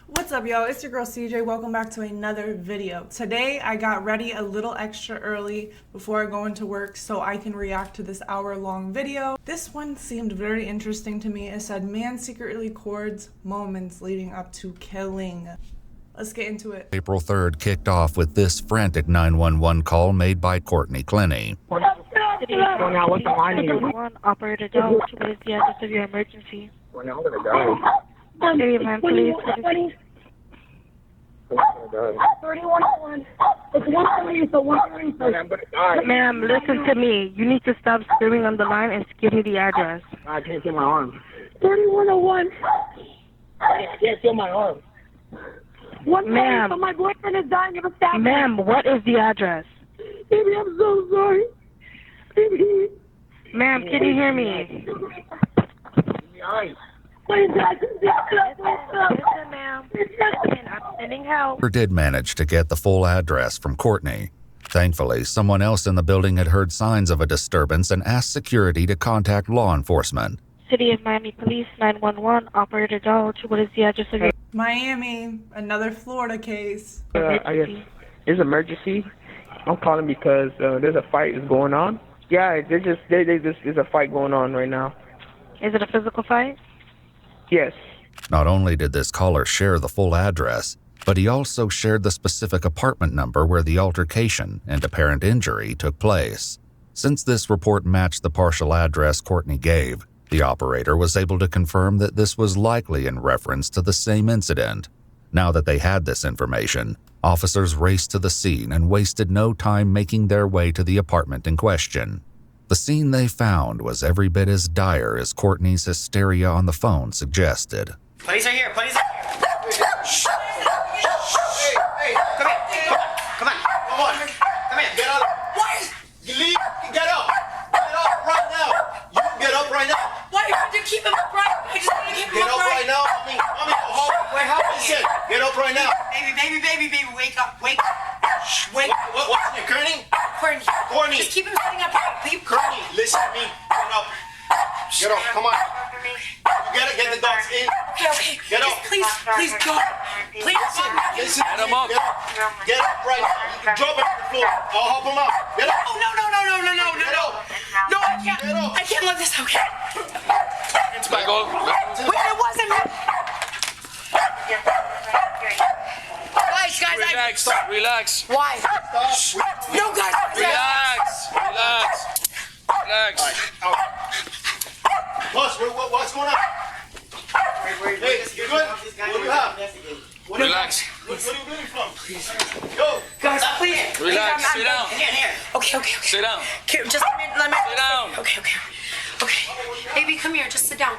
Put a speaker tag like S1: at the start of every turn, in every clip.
S1: What's up, y'all? It's your girl CJ. Welcome back to another video. Today I got ready a little extra early before I go into work so I can react to this hour-long video. This one seemed very interesting to me. It said, man secretly records moments leading up to killing. Let's get into it.
S2: April 3rd kicked off with this frantic 911 call made by Courtney Clenny.
S3: Operator Joe, what is the address of your emergency?
S4: I'm gonna die.
S3: Area man, please.
S4: 3101. It's 130, it's a 130. I'm gonna die.
S3: Ma'am, listen to me. You need to stop screaming on the line and give me the address.
S4: I can't feel my arm. 3101. I can't feel my arm.
S3: Ma'am.
S4: So my boyfriend is dying of a stabbing.
S3: Ma'am, what is the address?
S4: Baby, I'm so sorry. Baby.
S3: Ma'am, can you hear me?
S4: Listen,
S3: ma'am. I'm sending help.
S2: Her did manage to get the full address from Courtney. Thankfully, someone else in the building had heard signs of a disturbance and asked security to contact law enforcement.
S3: City of Miami Police 911. Operator Joe, what is the address of your
S1: Miami, another Florida case.
S3: emergency?
S5: It's emergency. I'm calling because there's a fight is going on. Yeah, there's a fight going on right now.
S3: Is it a physical fight?
S5: Yes.
S2: Not only did this caller share the full address, but he also shared the specific apartment number where the altercation and apparent injury took place. Since this report matched the partial address Courtney gave, the operator was able to confirm that this was likely in reference to the same incident. Now that they had this information, officers raced to the scene and wasted no time making their way to the apartment in question. The scene they found was every bit as dire as Courtney's hysteria on the phone suggested.
S6: Police are here, police are here. Shh. Hey, come here. Come on. Get up. Why? You leave, get up. Get up right now. You get up right now. Why you have to keep him upright? I just want to keep him upright. Get up right now. Listen, get up right now. Baby, wake up. Wake up. Wake up. What's your name, Courtney? Just keep him sitting up here. Courtney, listen to me. Get up, come on. You gotta get the dogs in. Okay. Get up. Please go. Please. Listen. Get him up. Get up right now. Drop it on the floor. I'll help him out. Get up. Oh, no. No, I can't. Get up. I can't let this, okay? Wait, it wasn't me. Guys,
S7: Relax.
S6: Why? No, guys.
S7: Relax.
S6: Boss, what's going on? Wait. Hey, you good? What do you have?
S7: Relax.
S6: What are you doing from? Please. Yo. Guys, please.
S7: Relax. Sit down.
S6: Here. Okay.
S7: Sit down.
S6: Just let me.
S7: Sit down.
S6: Okay. Baby, come here. Just sit down.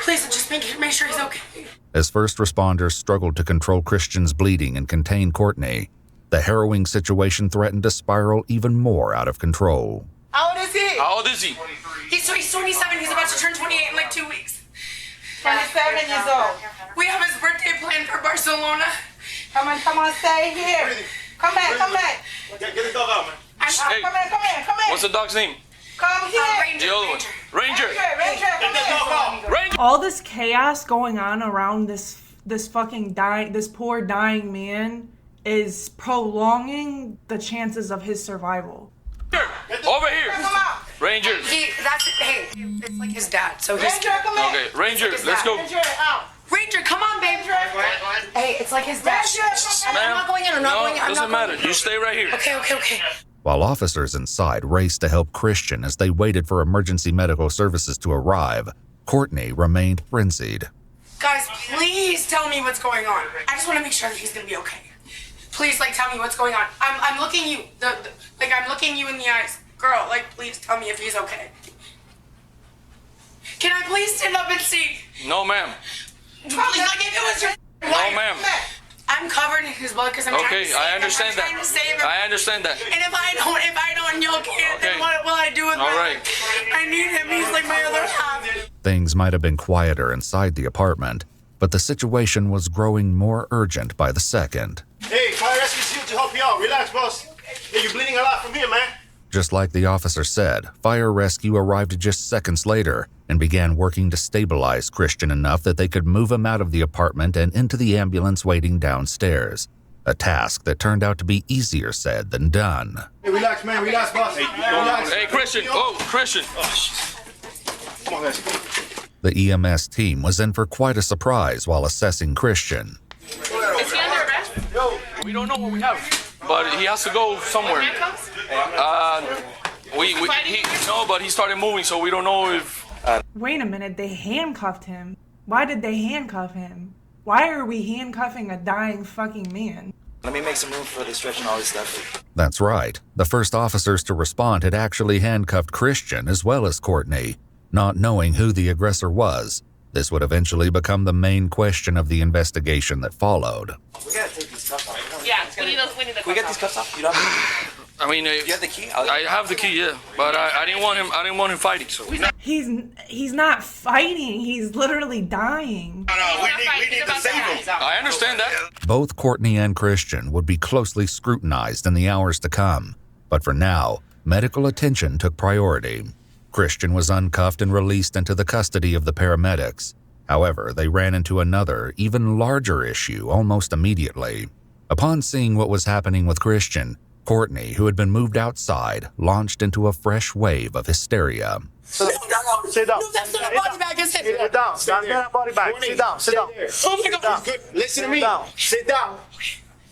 S6: Please, just make sure he's okay.
S2: As first responders struggled to control Christian's bleeding and contain Courtney, the harrowing situation threatened to spiral even more out of control.
S6: How old is he?
S7: How old is he?
S6: He's 27. He's about to turn 28 in like 2 weeks.
S8: 27 years old.
S6: We have his birthday planned for Barcelona.
S8: Come on, stay here. Come back.
S6: Get the dog out, man.
S7: Hey,
S8: Come here.
S7: what's the dog's name?
S8: Come here.
S6: Ranger.
S7: The other one. Ranger.
S8: Come here.
S7: Ranger.
S1: All this chaos going on around this poor dying man is prolonging the chances of his survival.
S7: Over here.
S8: Come on.
S7: Ranger.
S6: It's like his dad, so he's...
S8: Ranger, come here.
S7: Okay, Ranger, let's go.
S8: Ranger, out.
S6: Ranger, come on, babe. Hey, it's like his dad. I'm not going in. I'm not going in.
S7: No, doesn't matter. You stay right here.
S6: Okay.
S2: While officers inside raced to help Christian as they waited for emergency medical services to arrive, Courtney remained frenzied.
S6: Guys, please tell me what's going on. I just want to make sure that he's gonna be okay. Please, tell me what's going on. I'm looking you, I'm looking you in the eyes. Girl, please tell me if he's okay. Can I please stand up and see?
S7: No, ma'am.
S6: If it was your
S7: No,
S6: wife.
S7: ma'am.
S6: I'm covered in his blood because I'm trying to
S7: Okay,
S6: save
S7: I understand
S6: him. I'm trying to save him.
S7: that. I understand that.
S6: And if I don't, and you can't, then
S7: Okay.
S6: what will I do with
S7: All
S6: my
S7: right.
S6: life? I need him. He's like my other half.
S2: Things might have been quieter inside the apartment, but the situation was growing more urgent by the second.
S9: Hey, fire rescue's here to help you out. Relax, boss. Hey, you're bleeding a lot from here, man.
S2: Just like the officer said, fire rescue arrived just seconds later and began working to stabilize Christian enough that they could move him out of the apartment and into the ambulance waiting downstairs. A task that turned out to be easier said than done.
S6: Hey, relax, man. Relax, boss. Hey, relax.
S7: Hey, Christian. Oh, Christian.
S6: Come on, guys.
S2: The EMS team was in for quite a surprise while assessing Christian.
S8: Is he under arrest?
S7: We don't know what we have, but he has to go somewhere. No, but he started moving, so we don't know if.
S1: Wait a minute, they handcuffed him. Why did they handcuff him? Why are we handcuffing a dying fucking man?
S9: Let me make some room for the stretch and all this stuff.
S2: That's right. The first officers to respond had actually handcuffed Christian as well as Courtney. Not knowing who the aggressor was, this would eventually become the main question of the investigation that followed.
S9: We gotta take these cuffs off.
S8: Yeah, we need the
S9: Can we get these cuffs off? You don't have
S7: I mean,
S9: you have the key?
S7: I have the key, yeah, but I didn't want him. I didn't want him fighting. So
S1: He's not fighting. He's literally dying.
S6: No, we need to save him.
S7: I understand that.
S2: Both Courtney and Christian would be closely scrutinized in the hours to come, but for now, medical attention took priority. Christian was uncuffed and released into the custody of the paramedics. However, they ran into another, even larger issue almost immediately. Upon seeing what was happening with Christian, Courtney, who had been moved outside, launched into a fresh wave of hysteria.
S6: Sit down.
S8: No, that's not a body bag, is it?
S6: Sit down. That's not a body bag. Sit down. Sit down.
S8: Oh my God.
S6: Good. Listen to me. Sit down.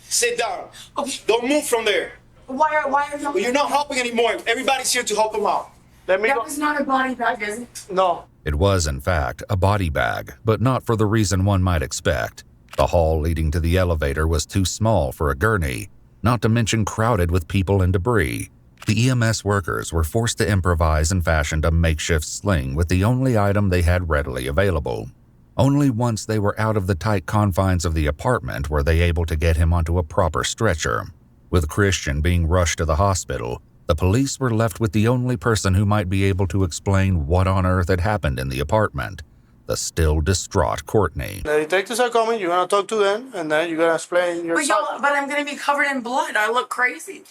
S6: Sit down.
S8: Okay.
S6: Don't move from there.
S8: Why are you?
S6: You're not helping anymore. Everybody's here to help him out. Let me
S8: That
S6: go.
S8: was not a body bag, is it?
S6: No.
S2: It was, in fact, a body bag, but not for the reason one might expect. The hall leading to the elevator was too small for a gurney, not to mention crowded with people and debris. The EMS workers were forced to improvise and fashioned a makeshift sling with the only item they had readily available. Only once they were out of the tight confines of the apartment were they able to get him onto a proper stretcher. With Christian being rushed to the hospital, the police were left with the only person who might be able to explain what on earth had happened in the apartment, the still distraught Courtney.
S10: The detectives are coming, you're gonna talk to them, and then you're gonna explain your side.
S8: But I'm gonna be covered in blood. I look crazy.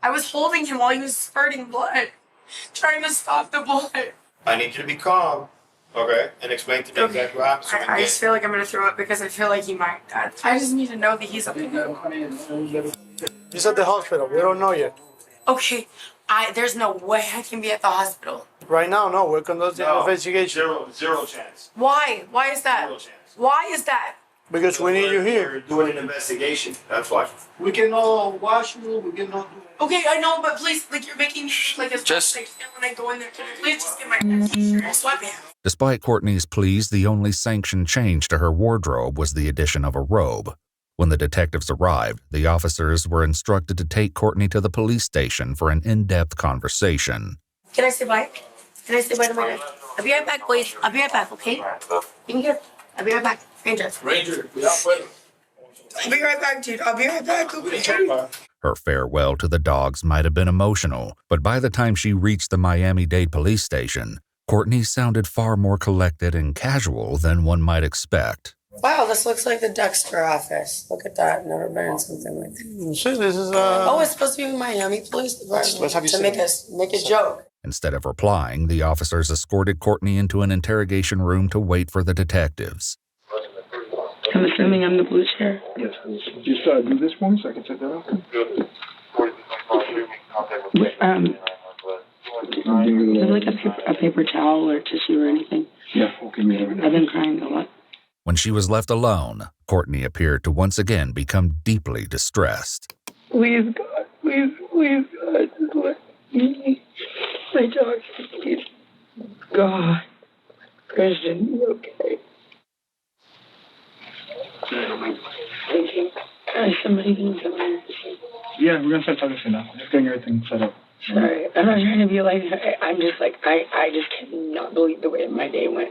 S8: I was holding him while he was spurting blood, trying to stop the blood.
S6: I need you to be calm, okay, and explain to me exactly what happened. So
S8: I just feel like I'm gonna throw up because I feel like he might die. I just need to know that he's okay.
S10: He's at the hospital, we don't know yet.
S8: Okay, there's no way I can be at the hospital.
S10: Right now, no, we're conducting an investigation.
S6: Zero chance.
S8: Why? Why is that?
S6: Zero chance.
S8: Why is that?
S10: Because we need you
S6: We're
S10: here.
S6: doing an investigation. That's why.
S10: We can all wash you, we can all do it.
S8: Okay, I know, but please, like, you're making me look like it's
S7: Just-
S8: like, and when I go in there, can I please just get my sweatpants?
S2: Despite Courtney's pleas, the only sanctioned change to her wardrobe was the addition of a robe. When the detectives arrived, the officers were instructed to take Courtney to the police station for an in-depth conversation.
S8: Can I say bye? Can I say bye to my dad? I'll be right back, boys. I'll be right back, okay? Give me here. I'll be right back. Ranger. I'll be right back, dude. I'll be right back, okay?
S2: Her farewell to the dogs might have been emotional, but by the time she reached the Miami-Dade police station, Courtney sounded far more collected and casual than one might expect.
S8: Wow, this looks like the Dexter office. Look at that. Never been in something like that.
S10: Shit, this is
S8: Oh, it's supposed to be Miami Police Department.
S10: Let's have you
S8: to
S10: sit
S8: make a joke.
S2: Instead of replying, the officers escorted Courtney into an interrogation room to wait for the detectives.
S11: I'm assuming I'm the blue chair.
S10: Yes, just do this for me so I can check that out.
S11: Is there like a paper towel or tissue or anything?
S10: Yeah, okay, man.
S11: I've been crying a lot.
S2: When she was left alone, Courtney appeared to once again become deeply distressed.
S11: Please, God, please, God, just let me. My dog, please. God. Christian, you okay? Thank you. Somebody can come here.
S10: Yeah, we're gonna start talking to you now. Just getting everything set up.
S11: Sorry, I'm not trying to be like, I'm just like, I just cannot believe the way my day went.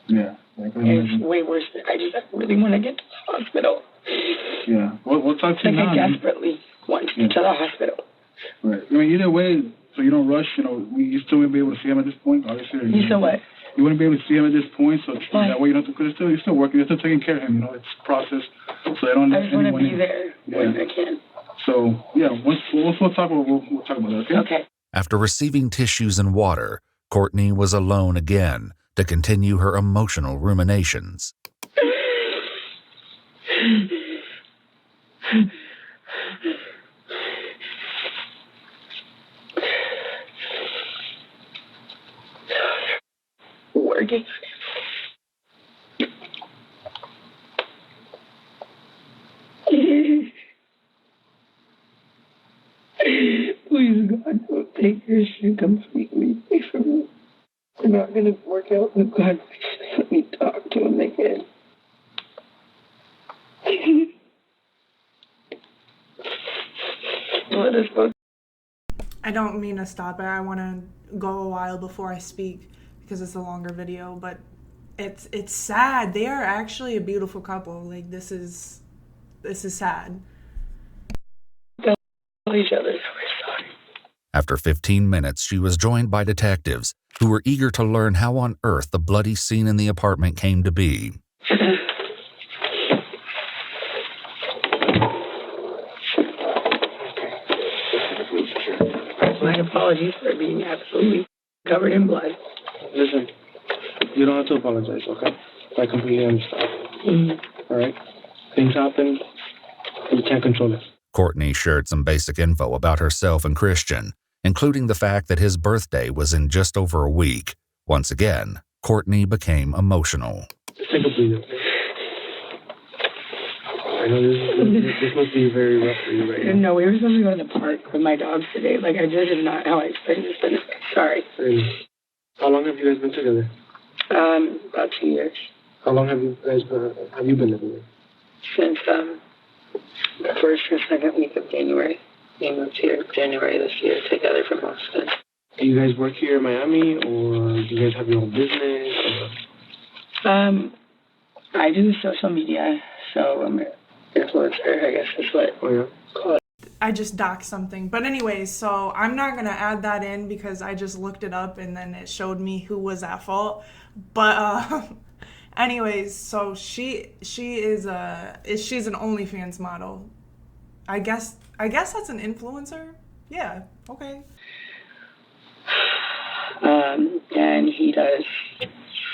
S10: Yeah.
S11: It's way worse. I really want to get to the hospital.
S10: Yeah. We'll talk to you now.
S11: I desperately want to get to the hospital.
S10: Right. I mean, either way, so you don't rush, you still won't be able to see him at this point, obviously.
S11: You said what?
S10: You wouldn't be able to see him at this point, so
S11: Why?
S10: that way you don't have to, because you're still working, you're still taking care of him, it's a process, so I don't
S11: I just want to be
S10: in.
S11: there when I can.
S10: So, yeah, once we'll talk about that, okay?
S11: Okay.
S2: After receiving tissues and water, Courtney was alone again to continue her emotional ruminations.
S11: Working. Please, God, don't take your shit completely away from me. We're not going to work out, but God, please let me talk to him again. Let us go.
S1: I don't mean to stop it. I want to go a while before I speak because it's a longer video, but it's sad. They are actually a beautiful couple. Like this is sad.
S11: Tell each other that we're sorry.
S2: After 15 minutes, she was joined by detectives who were eager to learn how on earth the bloody scene in the apartment came to be.
S11: My apologies for being absolutely covered in blood.
S10: Listen, you don't have to apologize, okay? I completely understand. All right? Things happen. You can't control this.
S2: Courtney shared some basic info about herself and Christian, including the fact that his birthday was in just over a week. Once again, Courtney became emotional.
S10: Just take a breather. I know this must be very rough for you right now.
S11: No, we were supposed to go to the park with my dogs today. Like, I just is not how I expected this to finish. Sorry.
S10: How long have you guys been together?
S11: About 2 years.
S10: How long have you guys been together?
S11: Since the first or second week of January. We moved here January this year together for most of it.
S10: Do you guys work here in Miami, or do you guys have your own business? Or?
S11: I do social media, so I'm an influencer, I guess is what call it.
S1: I just doxed something. But anyways, so I'm not going to add that in because I just looked it up and then it showed me who was at fault. But anyways, so she's an OnlyFans model. I guess that's an influencer? Yeah, okay.
S11: And he does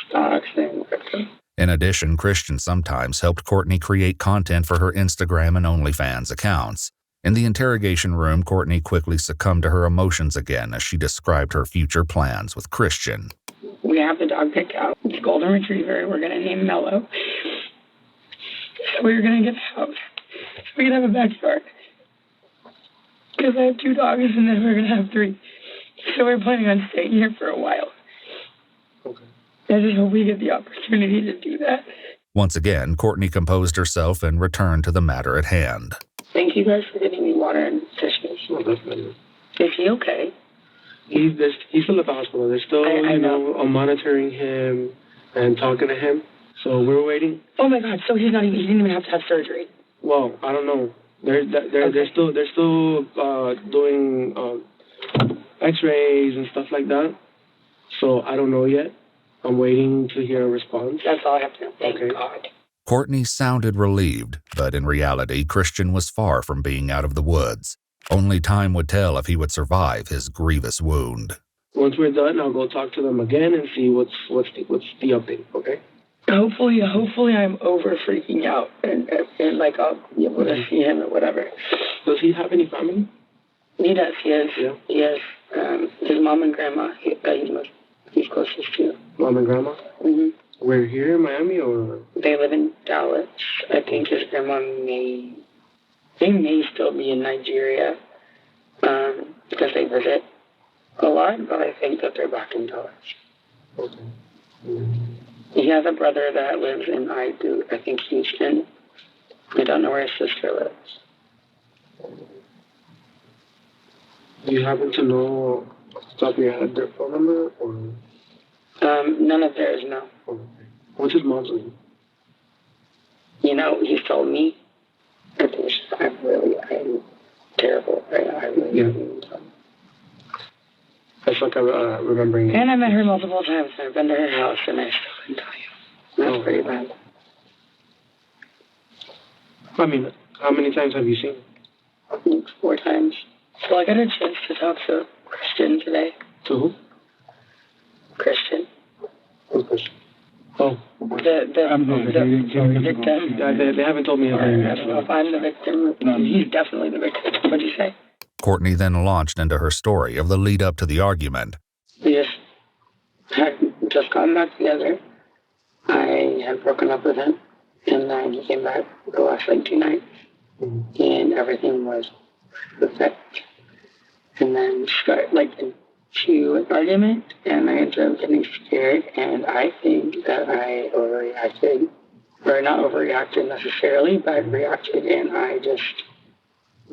S11: stocks and crypto.
S2: In addition, Christian sometimes helped Courtney create content for her Instagram and OnlyFans accounts. In the interrogation room, Courtney quickly succumbed to her emotions again as she described her future plans with Christian.
S11: We have the dog picked out. It's a golden retriever. We're going to name Mello. So we're going to get a house. So we can have a backyard. Because I have 2 dogs and then we're going to have 3. So we're planning on staying here for a while.
S10: Okay.
S11: I just hope we get the opportunity to do that.
S2: Once again, Courtney composed herself and returned to the matter at hand.
S11: Thank you guys for getting me water and tissues.
S10: Oh, definitely.
S11: Is he okay?
S10: He's still at the hospital. They're still,
S11: I know.
S10: monitoring him and talking to him. So we're waiting.
S11: Oh my God! So he didn't even have to have surgery.
S10: Well, I don't know. They're still doing X-rays and stuff like that. So I don't know yet. I'm waiting to hear a response.
S11: That's all I have to know. Thank God.
S2: Courtney sounded relieved, but in reality, Christian was far from being out of the woods. Only time would tell if he would survive his grievous wound.
S10: Once we're done, I'll go talk to them again and see what's the update. Okay.
S11: Hopefully I'm over freaking out and like I'll be able to see him or whatever.
S10: Does he have any family?
S11: He does. He has.
S10: Yeah.
S11: He has his mom and grandma. He's closest to.
S10: Mom and grandma.
S11: Mhm.
S10: We're here in Miami, or
S11: they live in Dallas. I think his grandma may still be in Nigeria because they visit a lot, but I think that they're back in Dallas.
S10: Okay.
S11: He has a brother that lives in I think Houston. I don't know where his sister lives.
S10: Do you happen to know off the top of your head their phone number, or?
S11: None of theirs, no.
S10: Okay. What's his mom's name?
S11: He's told me. I'm terrible right now. I really am.
S10: That's like remembering.
S11: And I met her multiple times. I've been to her house, and I still couldn't tell you. That's pretty bad.
S10: I mean, how many times have you seen her?
S11: I think 4 times. So I got a chance to talk to Christian Christian today.
S10: To who?
S11: Christian.
S10: Who's Christian? Oh. They haven't told me his name yet.
S11: If I'm the victim, he's definitely the victim. What'd you say?
S2: Courtney then launched into her story of the lead up to the argument.
S11: We had just gotten back together. I had broken up with him, and then he came back the last 2 nights, and everything was perfect. And then start into an argument, and I ended up getting scared, and I think that I overreacted, or not overreacted necessarily, but reacted, and I just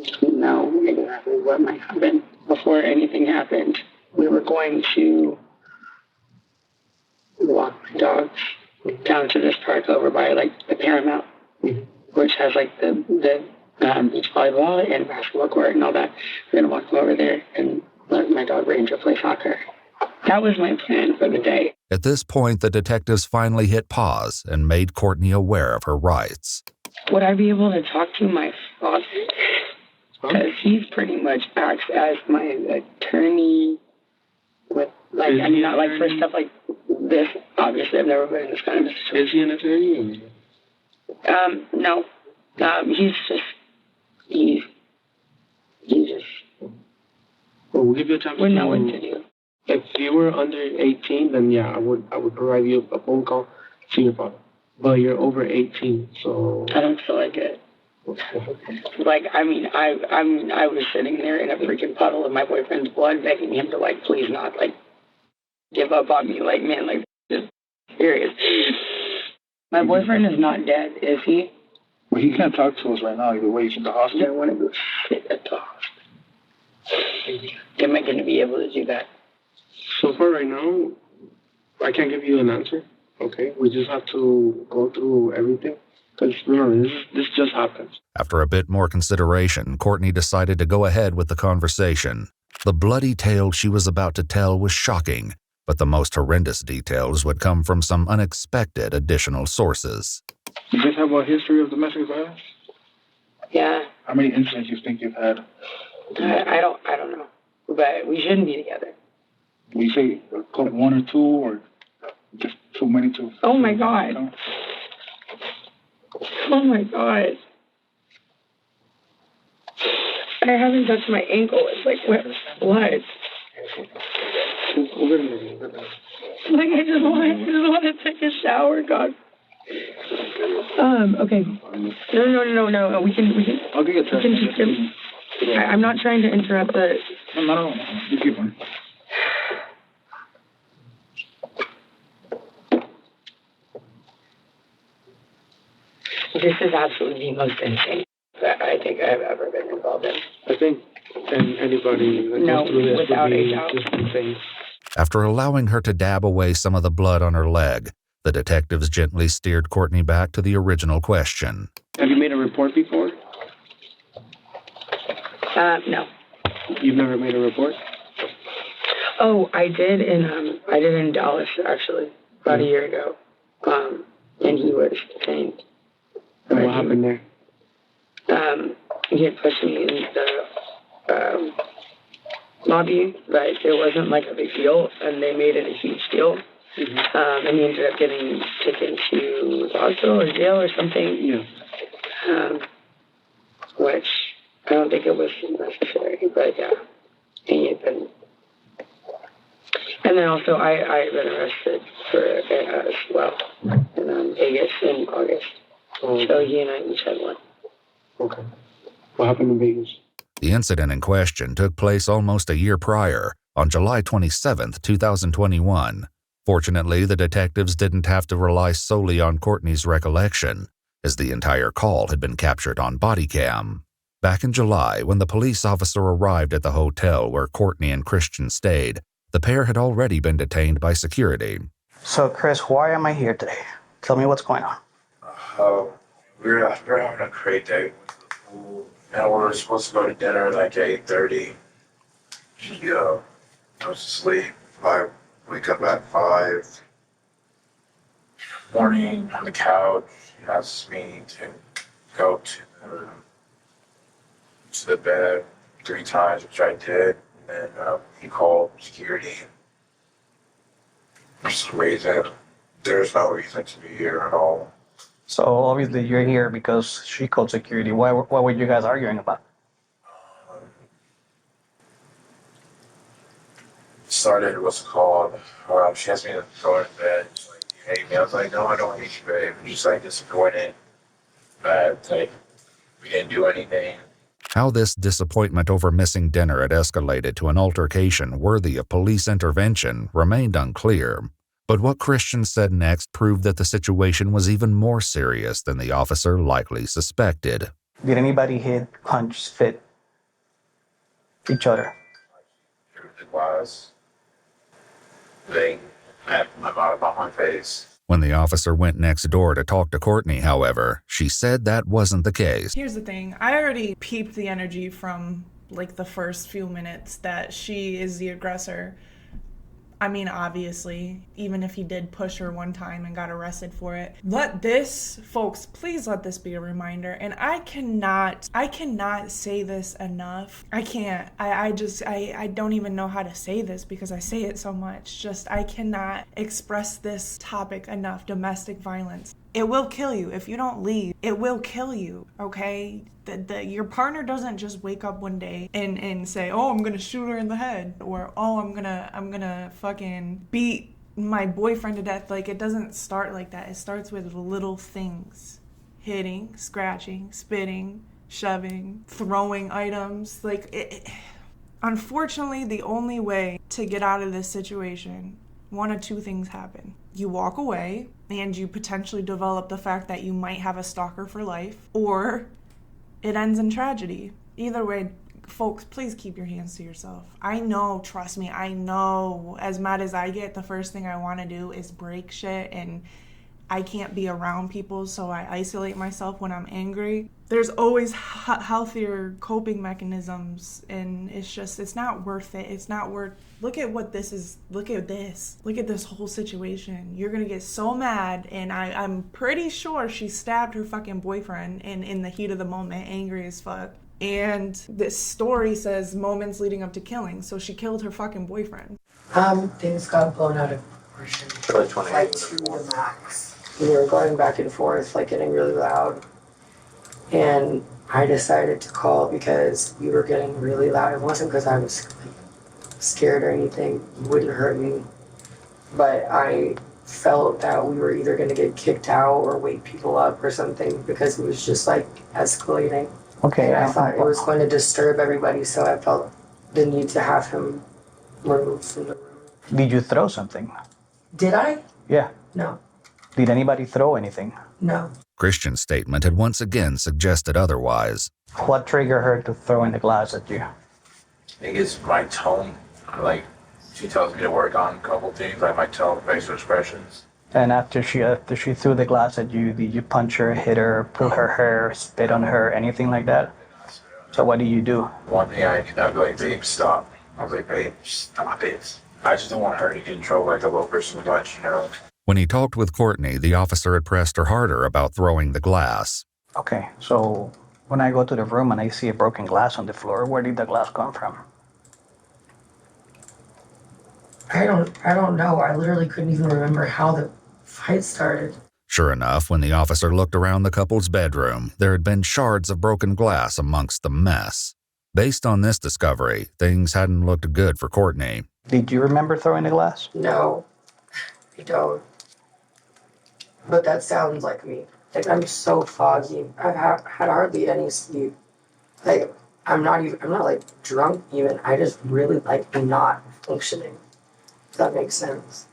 S11: didn't know exactly what might happen. Before anything happened, we were going to walk my dogs down to this park over by the Paramount, which has the beach volleyball and basketball court and all that. We're gonna walk over there and let my dog Ranger play soccer. That was my plan for the day.
S2: At this point, the detectives finally hit pause and made Courtney aware of her rights.
S11: Would I be able to talk to my father? Because he's pretty much acts as my attorney with, not for stuff like this. Obviously, I've never been in this kind of situation.
S10: Is he an attorney?
S11: No. He's just.
S10: Well, we'll give you a chance
S11: to know what to do.
S10: If you were under 18, then yeah, I would provide you a phone call to your father. But you're over 18, so.
S11: I don't feel like it. I was sitting there in a freaking puddle of my boyfriend's blood, begging him to please not give up on me, man, just serious. My boyfriend is not dead, is he?
S10: Well, he can't talk to us right now. Either way, he's in the hospital.
S11: I want to go sit at the hospital. Am I going to be able to do that?
S10: So far, right now, I can't give you an answer. Okay, we just have to go through everything. Because remember, this just happened.
S2: After a bit more consideration, Courtney decided to go ahead with the conversation. The bloody tale she was about to tell was shocking, but the most horrendous details would come from some unexpected additional sources.
S10: You guys have a history of domestic violence?
S11: Yeah.
S10: How many incidents you think you've had?
S11: I don't know. But we shouldn't be together.
S10: You say 1 or 2, or just too many to...
S11: Oh my God. Oh my God. I haven't touched my ankle. It's wet blood. I just want to take a shower, God. Okay. No. We can.
S10: I'll get you
S11: I'm not trying to interrupt the.
S10: No. You keep on.
S11: This is absolutely the most insane that I think I've ever been involved in.
S10: I think anybody that goes through this
S11: without
S10: would be
S11: a doubt.
S10: just insane.
S2: After allowing her to dab away some of the blood on her leg, the detectives gently steered Courtney back to the original question.
S10: Have you made a report before?
S11: No.
S10: You've never made a report?
S11: Oh, I did in Dallas actually about a year ago. And he was detained.
S10: And what happened there?
S11: He had pushed me in the lobby, but it wasn't a big deal, and they made it a huge deal. Mm-hmm. And he ended up getting taken to the hospital or jail or something.
S10: Yeah.
S11: Which I don't think it was necessary, but yeah, he had been. And then also I had been arrested for as well in Vegas in August.
S10: Oh.
S11: So he and I each had one.
S10: Okay. What happened in Vegas?
S2: The incident in question took place almost a year prior, on July 27, 2021. Fortunately, the detectives didn't have to rely solely on Courtney's recollection, as the entire call had been captured on body cam. Back in July, when the police officer arrived at the hotel where Courtney and Christian stayed, the pair had already been detained by security.
S12: So, Chris, why am I here today? Tell me what's going on.
S13: We're having a great day with the pool, and we're supposed to go to dinner at 8:30. She goes to sleep. I wake up at 5. Morning on the couch, she asks me to go to the bed 3 times, which I did. And he called security. For some reason, there's no reason to be here at all.
S12: So obviously you're here because she called security. What were you guys arguing about?
S13: Started what's it called. She asked me to go in bed. She's like, "You hate me?" I was like, "No, I don't hate you, babe. I'm just like disappointed that like we didn't do anything."
S2: How this disappointment over missing dinner had escalated to an altercation worthy of police intervention remained unclear. But what Christian said next proved that the situation was even more serious than the officer likely suspected.
S12: Did anybody hit, punch, spit each other?
S13: It was. They had my mouth on my face.
S2: When the officer went next door to talk to Courtney, however, she said that wasn't the case.
S1: Here's the thing. I already peeped the energy from like the first few minutes that she is the aggressor. I mean, obviously, even if he did push her one time and got arrested for it. Folks, please let this be a reminder. And I cannot say this enough. I can't. I don't even know how to say this because I say it so much. I cannot express this topic enough. Domestic violence. It will kill you if you don't leave. It will kill you, okay? Your partner doesn't just wake up one day and say, "Oh, I'm gonna shoot her in the head," or "Oh, I'm gonna fucking beat my boyfriend to death." Like, it doesn't start like that. It starts with little things: hitting, scratching, spitting, shoving, throwing items. Unfortunately, the only way to get out of this situation, one of two things happen. You walk away and you potentially develop the fact that you might have a stalker for life, or it ends in tragedy. Either way, folks, please keep your hands to yourself. I know, trust me, I know as mad as I get, the first thing I want to do is break shit, and I can't be around people, so I isolate myself when I'm angry. There's always healthier coping mechanisms, and it's not worth it. It's not worth. Look at this. Look at this whole situation. You're gonna get so mad, and I'm pretty sure she stabbed her fucking boyfriend in the heat of the moment, angry as fuck. And this story says moments leading up to killing, so she killed her fucking boyfriend.
S11: Things got blown out of proportion. Like to the max. We were going back and forth, like getting really loud. And I decided to call because we were getting really loud. It wasn't because I was scared or anything. It wouldn't hurt me. But I felt that we were either going to get kicked out or wake people up or something because it was just like escalating.
S12: Okay.
S11: And I thought it was going to disturb everybody, so I felt the need to have him removed from the room.
S12: Did you throw something?
S11: Did I?
S12: Yeah.
S11: No.
S12: Did anybody throw anything?
S11: No.
S2: Christian's statement had once again suggested otherwise.
S12: What triggered her to throw in the glass at you?
S13: I think it's my tone. Like, she tells me to work on a couple things, like my tone, facial expressions.
S12: And after she threw the glass at you, did you punch her, hit her, pull her hair, spit on her, anything like that? So what do you do?
S13: One thing I'd be like, "Babe, stop." I was like, "Babe, stop it." I just don't want her to get in trouble like a little person much, you know?
S2: When he talked with Courtney, the officer had pressed her harder about throwing the glass.
S12: Okay, so when I go to the room and I see a broken glass on the floor, where did the glass come from?
S11: I don't know. I literally couldn't even remember how the fight started.
S2: Sure enough, when the officer looked around the couple's bedroom, there had been shards of broken glass amongst the mess. Based on this discovery, things hadn't looked good for Courtney.
S12: Did you remember throwing the glass?
S11: No, I don't. But that sounds like me. Like, I'm so foggy. I've had hardly any sleep. Like, I'm not like drunk even. I just really like not functioning. Does that make sense?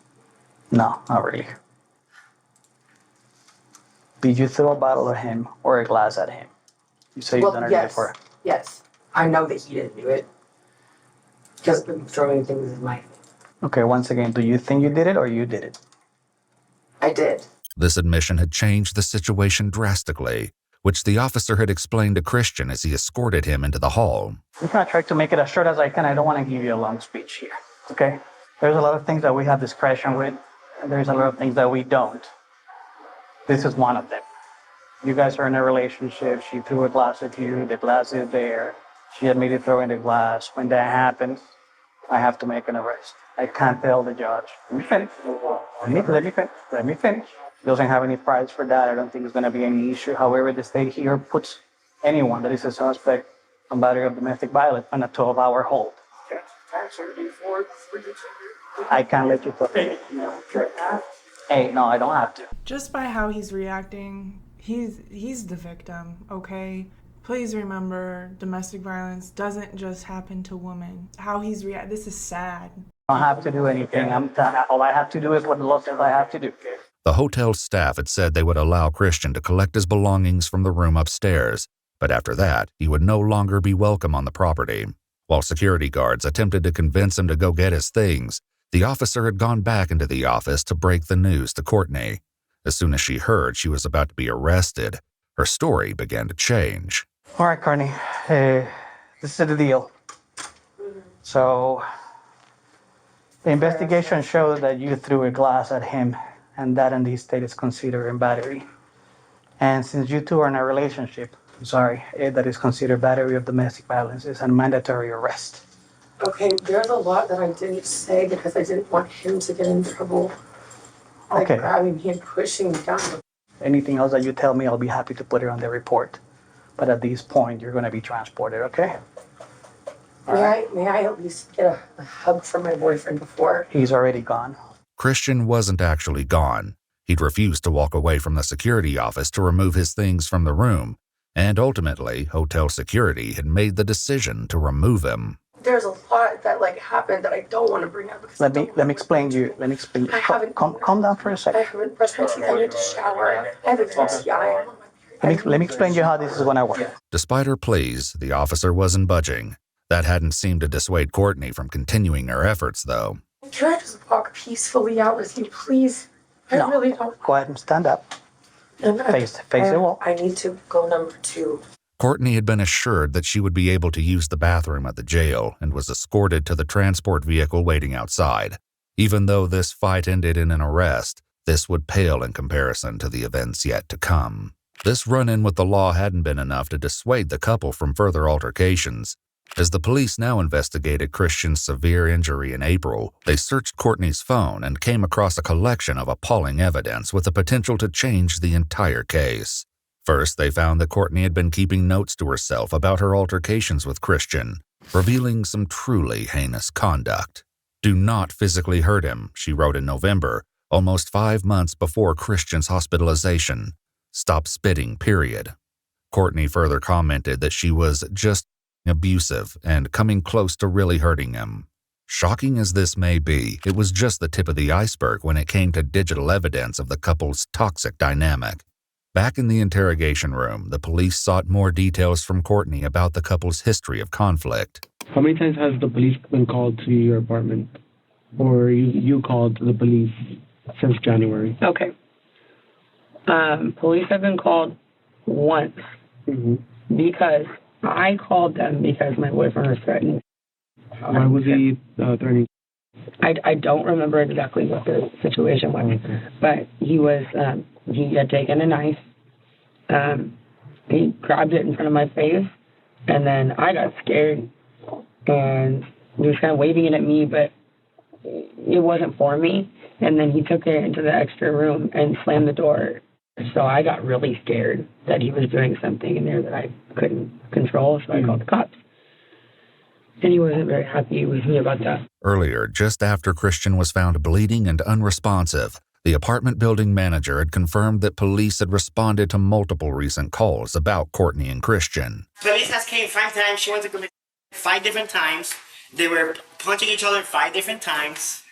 S12: No, not really. Did you throw a bottle at him or a glass at him? You say you've done it before.
S11: Yes. I know that he didn't do it. Because throwing things is my thing.
S12: Okay, once again, do you think you did it or you did it?
S11: I did.
S2: This admission had changed the situation drastically, which the officer had explained to Christian as he escorted him into the hall.
S12: I'm going to try to make it as short as I can. I don't want to give you a long speech here, okay? There's a lot of things that we have discretion with, and there's a lot of things that we don't. This is one of them. You guys are in a relationship. She threw a glass at you. The glass is there. She admitted throwing the glass. When that happens, I have to make an arrest. I can't tell the judge. Let me finish. Let me finish. He doesn't have any price for that. I don't think it's going to be any issue. However, the state here puts anyone that is a suspect on battery of domestic violence on a 12-hour hold. I can't let you talk. Hey, no, I don't have to.
S1: Just by how he's reacting, he's the victim, okay? Please remember, domestic violence doesn't just happen to women. How he's this is sad.
S12: I don't have to do anything. All I have to do is what the law says I have to do.
S2: The hotel staff had said they would allow Christian to collect his belongings from the room upstairs, but after that, he would no longer be welcome on the property. While security guards attempted to convince him to go get his things, the officer had gone back into the office to break the news to Courtney. As soon as she heard she was about to be arrested, her story began to change.
S12: All right, Courtney, this is the deal. So, the investigation shows that you threw a glass at him, and that in this state is considered battery. And since you two are in a relationship, that is considered battery of domestic violence. It's a mandatory arrest.
S8: Okay, there's a lot that I didn't say because I didn't want him to get in trouble. Like
S12: Okay.
S8: grabbing me and pushing me down.
S12: Anything else that you tell me, I'll be happy to put it on the report. But at this point, you're going to be transported, okay?
S8: May I at least get a hug from my boyfriend before?
S12: He's already gone.
S2: Christian wasn't actually gone. He'd refused to walk away from the security office to remove his things from the room, and ultimately, hotel security had made the decision to remove him.
S8: There's a lot that happened that I don't want to bring up because
S12: Let me explain you.
S8: I haven't.
S12: Calm down for a
S8: I
S12: second.
S8: haven't brushed my teeth. I need to shower. I have a UTI.
S12: Let me explain you how this is going to work.
S2: Despite her pleas, the officer wasn't budging. That hadn't seemed to dissuade Courtney from continuing her efforts, though.
S8: Can I just walk peacefully out with you, please? I really don't.
S12: Go ahead and stand up.
S8: And
S12: Face the wall.
S8: I need to go number 2.
S2: Courtney had been assured that she would be able to use the bathroom at the jail and was escorted to the transport vehicle waiting outside. Even though this fight ended in an arrest, this would pale in comparison to the events yet to come. This run-in with the law hadn't been enough to dissuade the couple from further altercations. As the police now investigated Christian's severe injury in April, they searched Courtney's phone and came across a collection of appalling evidence with the potential to change the entire case. First, they found that Courtney had been keeping notes to herself about her altercations with Christian, revealing some truly heinous conduct. "Do not physically hurt him," she wrote in November, almost 5 months before Christian's hospitalization. "Stop spitting, period." Courtney further commented that she was just abusive and coming close to really hurting him. Shocking as this may be, it was just the tip of the iceberg when it came to digital evidence of the couple's toxic dynamic. Back in the interrogation room, the police sought more details from Courtney about the couple's history of conflict.
S10: How many times has the police been called to your apartment? Or you called the police since January?
S11: Okay. Police have been called once because I called them because my boyfriend was threatening.
S10: Why was he threatening?
S11: I don't remember exactly what the situation was, but he was he had taken a knife. He grabbed it in front of my face, and then I got scared, and he was kind of waving it at me, but it wasn't for me. And then he took it into the extra room and slammed the door. So I got really scared that he was doing something in there that I couldn't control, so I called the cops. And he wasn't very happy with me about that.
S2: Earlier, just after Christian was found bleeding and unresponsive, the apartment building manager had confirmed that police had responded to multiple recent calls about Courtney and Christian.
S14: Police has came 5 times. She went to commit 5 different times. They were punching each other 5 different times.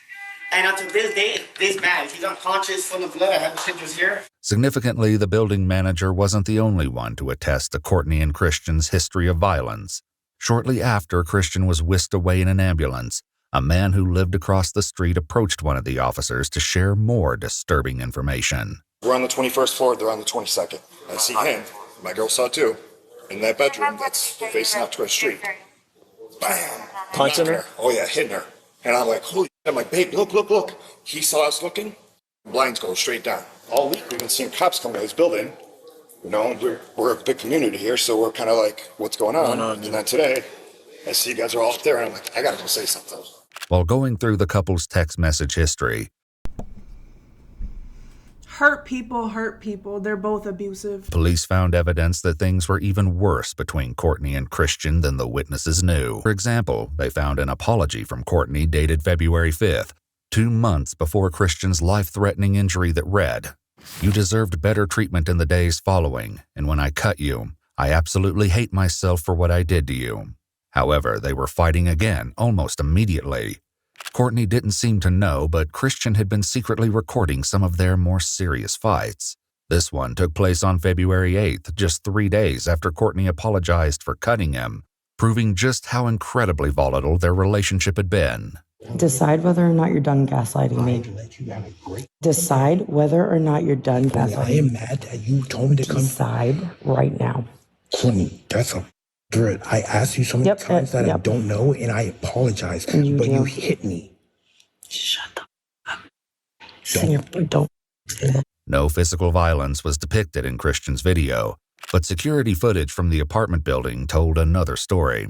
S14: And until this day, this man, he's unconscious, full of blood. I have the pictures here.
S2: Significantly, the building manager wasn't the only one to attest to Courtney and Christian's history of violence. Shortly after Christian was whisked away in an ambulance, a man who lived across the street approached one of the officers to share more disturbing information.
S15: We're on the 21st floor, they're on the 22nd. I see him, my girl saw too, in that bedroom that's facing out to our street. Bam!
S9: Punching her?
S15: Oh yeah, hitting her. And I'm like, holy shit. I'm like, babe, look. He saw us looking, blinds go straight down. All week we've been seeing cops come to this building. You know, we're a big community here, so we're kind of like, what's going on? And then today, I see you guys are all up there, and I'm like, I gotta go say something.
S2: While going through the couple's text message history,
S1: Hurt people. They're both abusive.
S2: police found evidence that things were even worse between Courtney and Christian than the witnesses knew. For example, they found an apology from Courtney dated February 5th, 2 months before Christian's life-threatening injury that read, "You deserved better treatment in the days following, and when I cut you, I absolutely hate myself for what I did to you." However, they were fighting again almost immediately. Courtney didn't seem to know, but Christian had been secretly recording some of their more serious fights. This one took place on February 8th, just 3 days after Courtney apologized for cutting him, proving just how incredibly volatile their relationship had been.
S16: Decide whether or not you're done gaslighting me. Decide whether or not you're done gaslighting me.
S17: I am mad that you told me to come.
S16: Decide right now.
S17: Courtney, that's a threat. I asked you so many times that I don't know, and I apologize. But you hit me.
S16: Shut the up. Don't.
S2: No physical violence was depicted in Christian's video, but security footage from the apartment building told another story.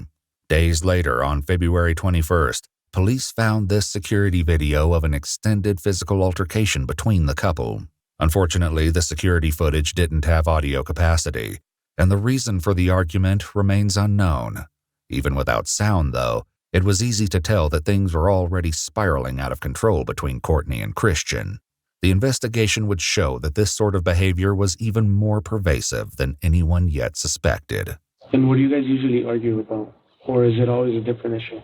S2: Days later, on February 21st, police found this security video of an extended physical altercation between the couple. Unfortunately, the security footage didn't have audio capacity, and the reason for the argument remains unknown. Even without sound, though, it was easy to tell that things were already spiraling out of control between Courtney and Christian. The investigation would show that this sort of behavior was even more pervasive than anyone yet suspected.
S10: And what do you guys usually argue about? Or is it always a different issue?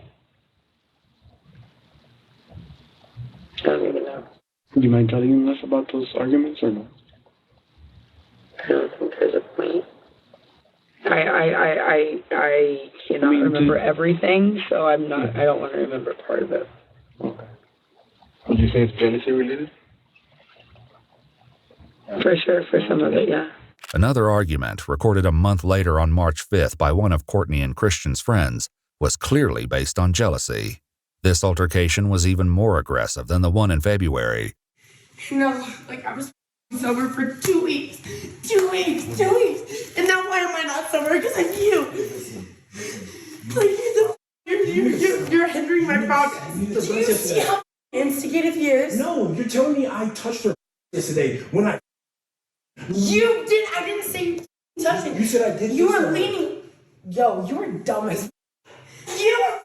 S11: I don't even know.
S10: Do you mind telling us about those arguments or no?
S11: I don't think there's a point. I cannot remember everything, so I don't want to remember part of it.
S10: Okay. Would you say it's jealousy related?
S11: For sure, for some of it, yeah.
S2: Another argument, recorded a month later on March 5th by one of Courtney and Christian's friends, was clearly based on jealousy. This altercation was even more aggressive than the one in February.
S8: I was sober for 2 weeks. 2 weeks. And now why am I not sober? Because of you. You're hindering my progress. Do you see how instigative he is?
S17: No, you're telling me I touched her yesterday when I...
S8: You did. I didn't say you touched it.
S17: You said I did.
S8: You were leaning. Yo, you were dumb as... You were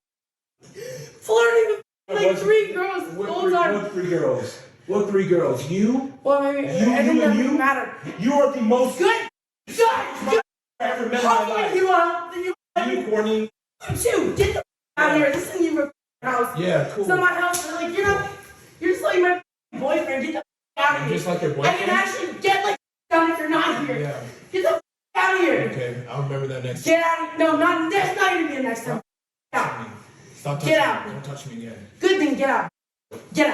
S8: flirting with 3 girls the whole time.
S17: What 3 girls? What 3 girls? You?
S8: Well, maybe it doesn't matter.
S17: You are the most...
S8: Good.
S17: I ever met in my life. You, Courtney.
S8: You too. Get the out of here. This isn't even my house.
S17: Yeah, cool.
S8: It's not my house. You're just like my boyfriend. Get the out of here.
S17: Just like your boyfriend?
S8: I can actually get down if you're not here.
S17: Yeah.
S8: Get the out of here.
S17: Okay, I'll remember that next time.
S8: Get out. No, that's not going to be the next time. Get out.
S17: Stop touching
S8: Get out.
S17: me. Don't touch me again.
S8: Good thing. Get out. Get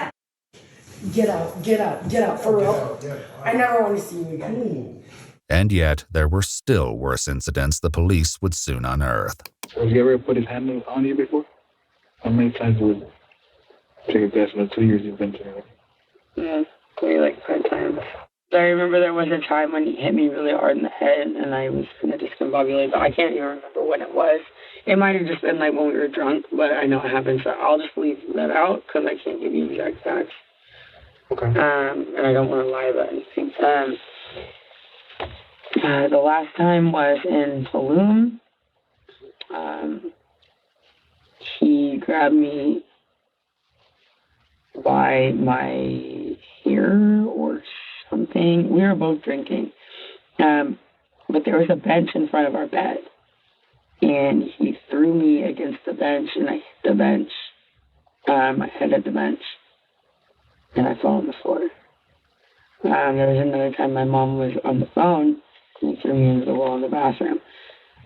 S8: out. Get out. For real. I never want to see you again.
S17: Ooh.
S2: And yet, there were still worse incidents the police would soon unearth.
S10: Have you ever put his hand on you before? How many times would take a guess in the 2 years you've been together?
S11: Yeah, maybe like 5 times. I remember there was a time when he hit me really hard in the head and I was kind of discombobulated, but I can't even remember when it was. It might have just been like when we were drunk, but I know it happened, so I'll just leave that out because I can't give you exact facts.
S10: Okay.
S11: And I don't want to lie about anything. The last time was in Tulum. He grabbed me by my hair or something. We were both drinking. But there was a bench in front of our bed. And he threw me against the bench, and I hit the bench. My head hit the bench. And I fell on the floor. There was another time my mom was on the phone, and he threw me into the wall in the bathroom.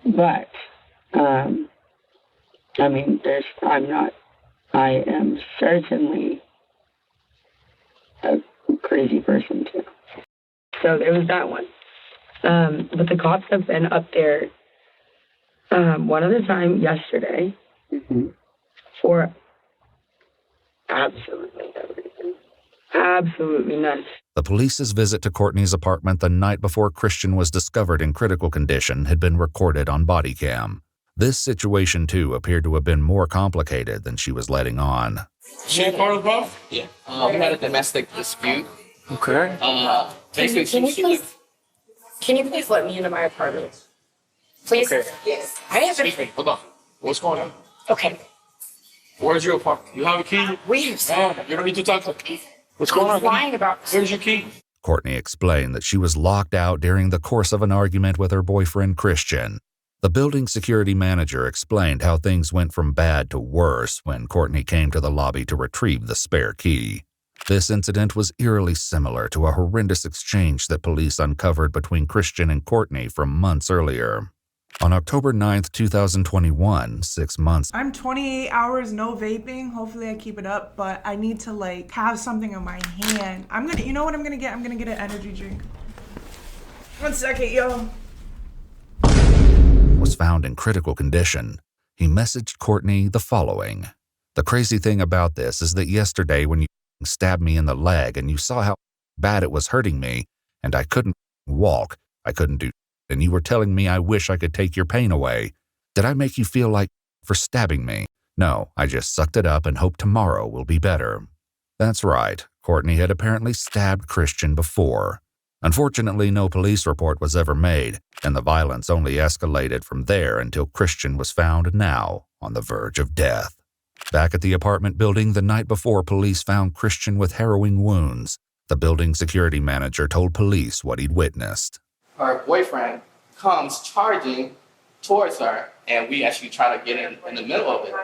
S11: But, I am certainly a crazy person too. So there was that one. But the cops have been up there one other time yesterday for absolutely everything. Absolutely none.
S2: The police's visit to Courtney's apartment the night before Christian was discovered in critical condition had been recorded on body cam. This situation, too, appeared to have been more complicated than she was letting on.
S7: She part of the problem?
S9: Yeah. We had a domestic dispute.
S7: Okay.
S9: Basically,
S8: Can you please let me into my apartment? Please?
S7: Okay.
S8: Yes. I have
S7: Speak. Hold on. What's going on?
S8: Okay.
S7: Where's your apartment? You have a key?
S8: We have
S7: You don't need to talk to me. What's going on?
S8: lying about
S7: Where's your key?
S2: Courtney explained that she was locked out during the course of an argument with her boyfriend Christian. The building security manager explained how things went from bad to worse when Courtney came to the lobby to retrieve the spare key. This incident was eerily similar to a horrendous exchange that police uncovered between Christian and Courtney from months earlier. On October 9th, 2021, 6 months.
S1: I'm 28 hours no vaping. Hopefully I keep it up, but I need to like have something in my hand. You know what I'm gonna get? I'm gonna get an energy drink. 1 second, yo.
S2: Was found in critical condition. He messaged Courtney the following. The crazy thing about this is that yesterday when you stabbed me in the leg and you saw how bad it was hurting me and I couldn't walk, I couldn't do, and you were telling me I wish I could take your pain away. Did I make you feel like for stabbing me? No, I just sucked it up and hope tomorrow will be better. That's right, Courtney had apparently stabbed Christian before. Unfortunately, no police report was ever made, and the violence only escalated from there until Christian was found now on the verge of death. Back at the apartment building the night before police found Christian with harrowing wounds, the building security manager told police what he'd witnessed.
S9: her boyfriend comes charging towards her, and we actually try to get in the middle of it.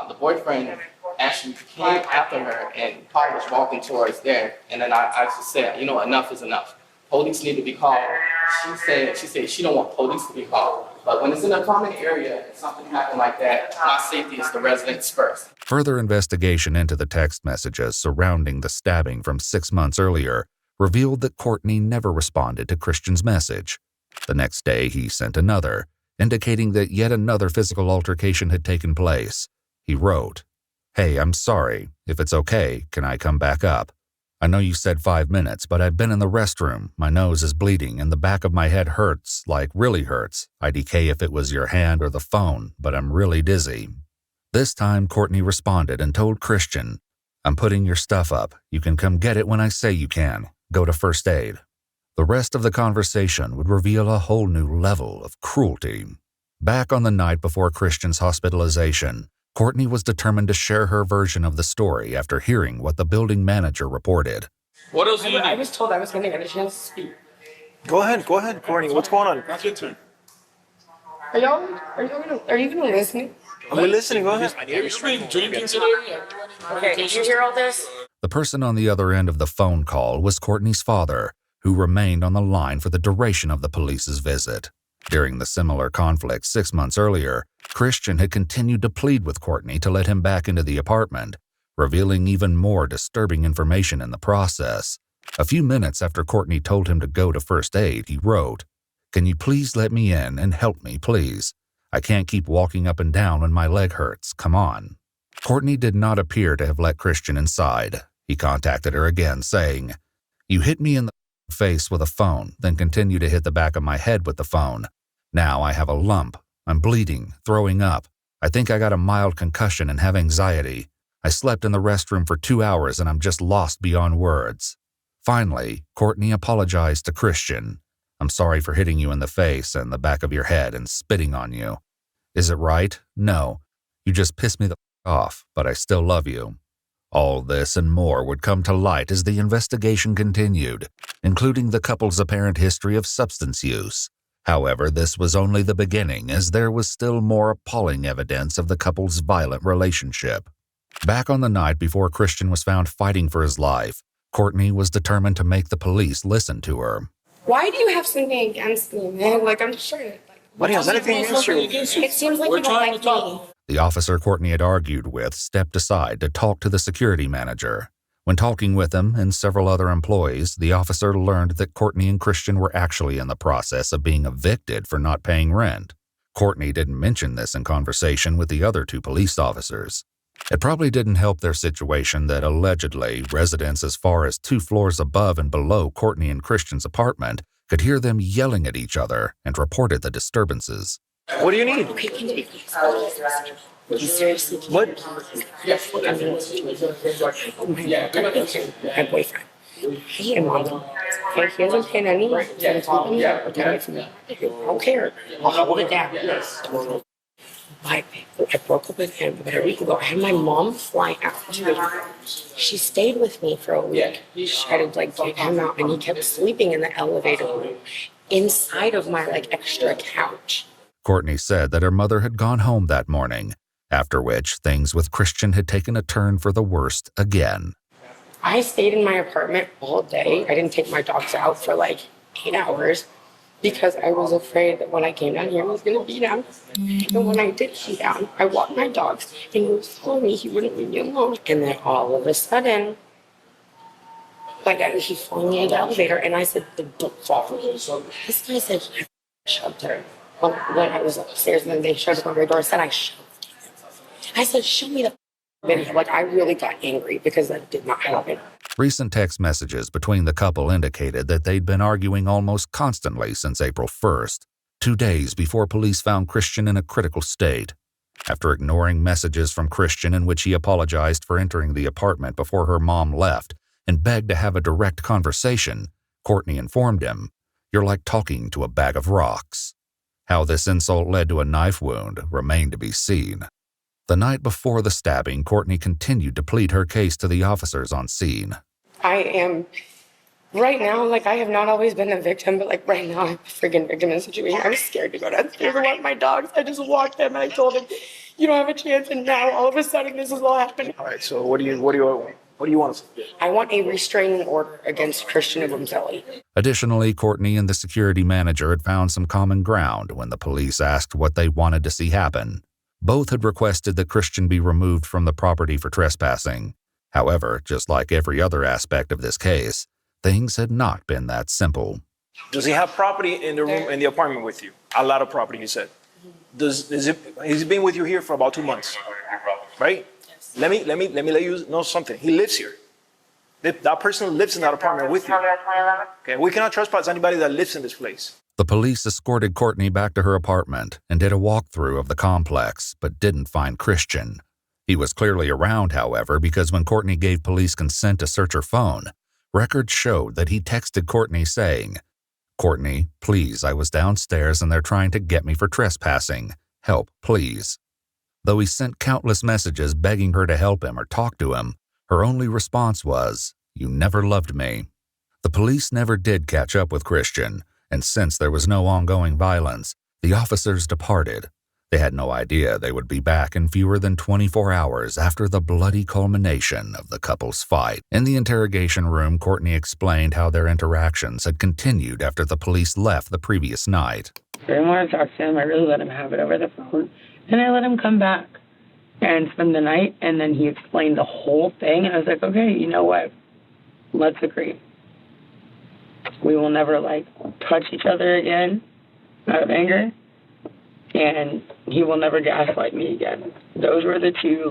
S9: The boyfriend actually came after her, and Paul was walking towards there, and then I just said, you know, enough is enough. Police need to be called. She said she don't want police to be called. But when it's in a common area, and something happened like that, my safety is the residents first.
S2: Further investigation into the text messages surrounding the stabbing from 6 months earlier revealed that Courtney never responded to Christian's message. The next day, he sent another, indicating that yet another physical altercation had taken place. He wrote, "Hey, I'm sorry. If it's okay, can I come back up? I know you said 5 minutes, but I've been in the restroom. My nose is bleeding and the back of my head hurts, like really hurts. IDK if it was your hand or the phone, but I'm really dizzy." This time, Courtney responded and told Christian, "I'm putting your stuff up. You can come get it when I say you can. Go to first aid." The rest of the conversation would reveal a whole new level of cruelty. Back on the night before Christian's hospitalization, Courtney was determined to share her version of the story after hearing what the building manager reported.
S7: What else do you need?
S8: I was told I was going to get a chance to speak.
S6: Go ahead, Courtney. What's going on?
S7: That's your turn.
S8: Are you gonna listen?
S6: We're listening. Go ahead.
S7: Have you been drinking today?
S8: Okay, did you hear all this?
S2: The person on the other end of the phone call was Courtney's father, who remained on the line for the duration of the police's visit. During the similar conflict 6 months earlier, Christian had continued to plead with Courtney to let him back into the apartment, revealing even more disturbing information in the process. A few minutes after Courtney told him to go to first aid, he wrote, "Can you please let me in and help me, please? I can't keep walking up and down when my leg hurts. Come on." Courtney did not appear to have let Christian inside. He contacted her again, saying, "You hit me in the face with a phone, then continue to hit the back of my head with the phone. Now I have a lump. I'm bleeding, throwing up. I think I got a mild concussion and have anxiety. I slept in the restroom for 2 hours and I'm just lost beyond words." Finally, Courtney apologized to Christian. "I'm sorry for hitting you in the face and the back of your head and spitting on you. Is it right? No. You just pissed me the off, but I still love you." All this and more would come to light as the investigation continued, including the couple's apparent history of substance use. However, this was only the beginning, as there was still more appalling evidence of the couple's violent relationship. Back on the night before Christian was found fighting for his life, Courtney was determined to make the police listen to her.
S8: Why do you have something against me, man? Like, I'm just trying to...
S6: What else? Anything against you?
S8: It seems like you don't like me.
S2: The officer Courtney had argued with stepped aside to talk to the security manager. When talking with him and several other employees, the officer learned that Courtney and Christian were actually in the process of being evicted for not paying rent. Courtney didn't mention this in conversation with the other two police officers. It probably didn't help their situation that allegedly residents as far as 2 floors above and below Courtney and Christian's apartment could hear them yelling at each other and reported the disturbances.
S18: What do you need?
S11: Okay, can you he seriously came.
S18: What?
S11: My boyfriend. He and mom. Okay, he hasn't paid any rent. Okay, I don't care. I'll hold it down. I broke up with him about a week ago. I had my mom fly out. She stayed with me for a week. She tried to get him out, and he kept sleeping in the elevator room inside of my extra couch.
S2: Courtney said that her mother had gone home that morning, after which things with Christian had taken a turn for the worst again.
S11: I stayed in my apartment all day. I didn't take my dogs out for 8 hours because I was afraid that when I came down here, he was going to be down. And when I did come down, I walked my dogs and he was telling me he wouldn't leave me alone. And then all of a sudden, he flung me in the elevator and I said, don't fall. This guy said, I shoved her. When I was upstairs and then they showed up on my door, I said, I shoved her. I said, show me the video. I really got angry because that did not happen.
S2: Recent text messages between the couple indicated that they'd been arguing almost constantly since April 1st, 2 days before police found Christian in a critical state. After ignoring messages from Christian in which he apologized for entering the apartment before her mom left and begged to have a direct conversation, Courtney informed him, "You're like talking to a bag of rocks." How this insult led to a knife wound remained to be seen. The night before the stabbing, Courtney continued to plead her case to the officers on scene.
S11: I am, right now, I have not always been a victim, but right now I'm a freaking victim in the situation. I'm scared to go downstairs and walk my dogs. I just walked them and I told them, you don't have a chance, and now all of a sudden this is all happening.
S18: All right, so what do you want us to do?
S11: I want a restraining order against Christian Evangelii.
S2: Additionally, Courtney and the security manager had found some common ground when the police asked what they wanted to see happen. Both had requested that Christian be removed from the property for trespassing. However, just like every other aspect of this case, things had not been that simple.
S18: Does he have property in the room, in the apartment with you? A lot of property, he said. He's been with you here for about 2 months, right? Yes. Let me let you know something. He lives here. That person lives in that apartment with you. Okay, we cannot trespass anybody that lives in this place.
S2: The police escorted Courtney back to her apartment and did a walkthrough of the complex, but didn't find Christian. He was clearly around, however, because when Courtney gave police consent to search her phone, records showed that he texted Courtney saying, "Courtney, please, I was downstairs and they're trying to get me for trespassing. Help, please." Though he sent countless messages begging her to help him or talk to him, her only response was, "You never loved me." The police never did catch up with Christian, and since there was no ongoing violence, the officers departed. They had no idea they would be back in fewer than 24 hours after the bloody culmination of the couple's fight. In the interrogation room, Courtney explained how their interactions had continued after the police left the previous night.
S11: I didn't want to talk to him. I really let him have it over the phone. Then I let him come back and spend the night, and then he explained the whole thing, and I was like, okay, you know what? Let's agree. We will never, touch each other again out of anger, and he will never gaslight me again. Those were the two,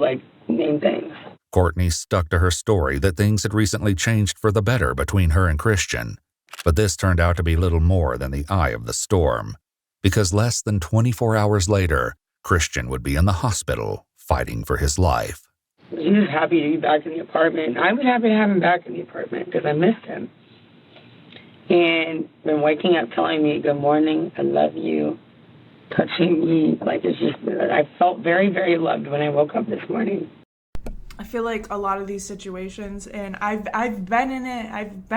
S11: main things.
S2: Courtney stuck to her story that things had recently changed for the better between her and Christian. But this turned out to be little more than the eye of the storm, because less than 24 hours later, Christian would be in the hospital fighting for his life.
S11: He was happy to be back in the apartment. I was happy to have him back in the apartment because I missed him. And been waking up telling me, good morning, I love you, touching me. I felt very, very loved when I woke up this morning.
S1: I feel like a lot of these situations, and I've been in it. I've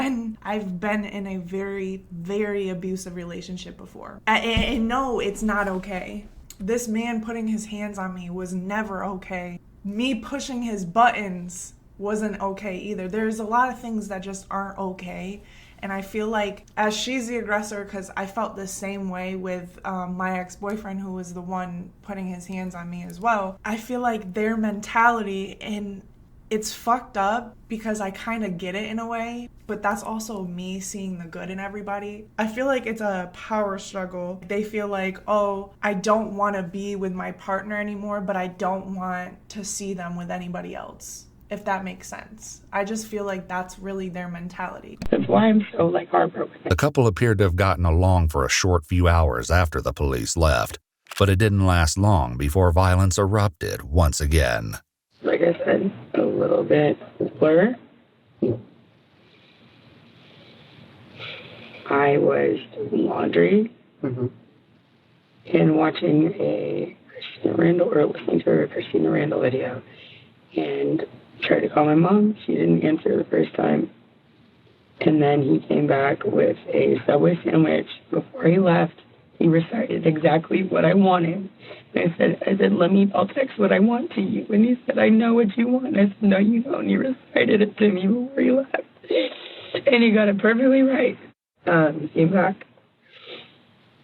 S1: been in a very, very abusive relationship before. And no, it's not okay. This man putting his hands on me was never okay. Me pushing his buttons wasn't okay either. There's a lot of things that just aren't okay. And I feel like, as she's the aggressor, because I felt the same way with my ex-boyfriend, who was the one putting his hands on me as well. I feel like their mentality, and it's fucked up because I kind of get it in a way, but that's also me seeing the good in everybody. I feel like it's a power struggle. They feel like, oh, I don't want to be with my partner anymore, but I don't want to see them with anybody else. If that makes sense. I just feel like that's really their mentality.
S11: That's why I'm so heartbroken.
S2: The couple appeared to have gotten along for a short few hours after the police left. But it didn't last long before violence erupted once again.
S11: Like I said, a little bit blur. I was doing laundry and watching a Christina Randall, or listening to a Christina Randall video, and tried to call my mom. She didn't answer the first time. And then he came back with a Subway sandwich. Before he left, he recited exactly what I wanted. And I said, I'll text what I want to you. And he said, I know what you want. I said, no, you don't. And he recited it to me before he left. And he got it perfectly right. He came back.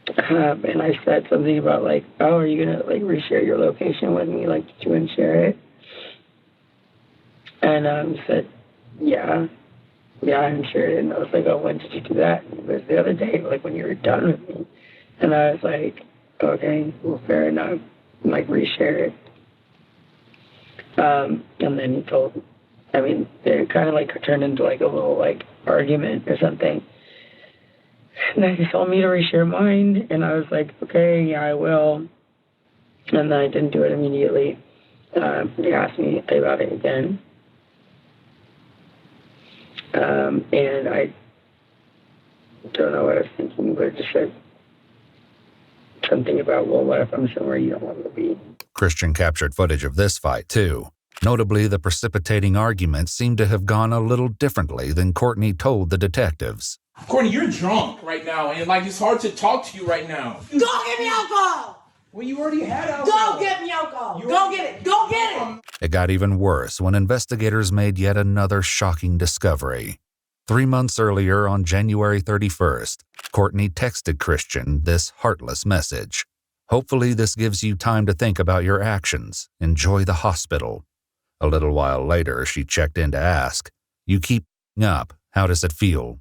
S11: And I said something about like, oh, are you going to like reshare your location with me? Like, did you want to share it? And he said, yeah. Yeah, I'm sure. And I was like, oh, when did you do that? And it was the other day, like when you were done with me. And I was like, okay, well, fair enough. And, like, reshare it. And then he told, it kind of like turned into like a little like argument or something. And then he told me to reshare mine. And I was like, okay, yeah, I will. And then I didn't do it immediately. He asked me about it again. And I don't know what I was thinking, but it just said something about, well, what if I'm somewhere you don't want me to be?
S2: Christian captured footage of this fight, too. Notably, the precipitating argument seemed to have gone a little differently than Courtney told the detectives.
S19: Courtney, you're drunk right now, and like it's hard to talk to you right now.
S8: Go get me alcohol!
S19: Well, you already had alcohol.
S8: Go get me alcohol! Go get it! Go get it!
S2: It got even worse when investigators made yet another shocking discovery. 3 months earlier, on January 31st, Courtney texted Christian this heartless message. Hopefully this gives you time to think about your actions. Enjoy the hospital. A little while later, she checked in to ask, you keep up. How does it feel?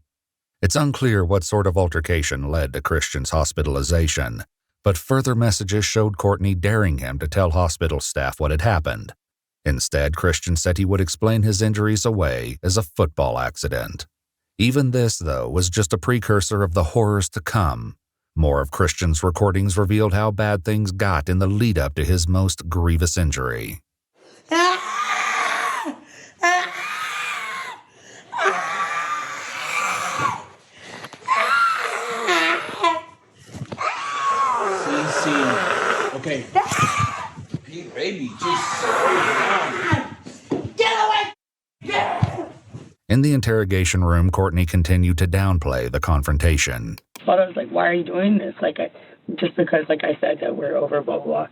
S2: It's unclear what sort of altercation led to Christian's hospitalization, but further messages showed Courtney daring him to tell hospital staff what had happened. Instead, Christian said he would explain his injuries away as a football accident. Even this, though, was just a precursor of the horrors to come. More of Christian's recordings revealed how bad things got in the lead-up to his most grievous injury.
S19: Okay. Hey, baby, just slow down.
S8: Get away! Get!
S2: In the interrogation room, Courtney continued to downplay the confrontation.
S11: But I was like, why are you doing this? Like, just because, like I said, that we're over, blah, blah,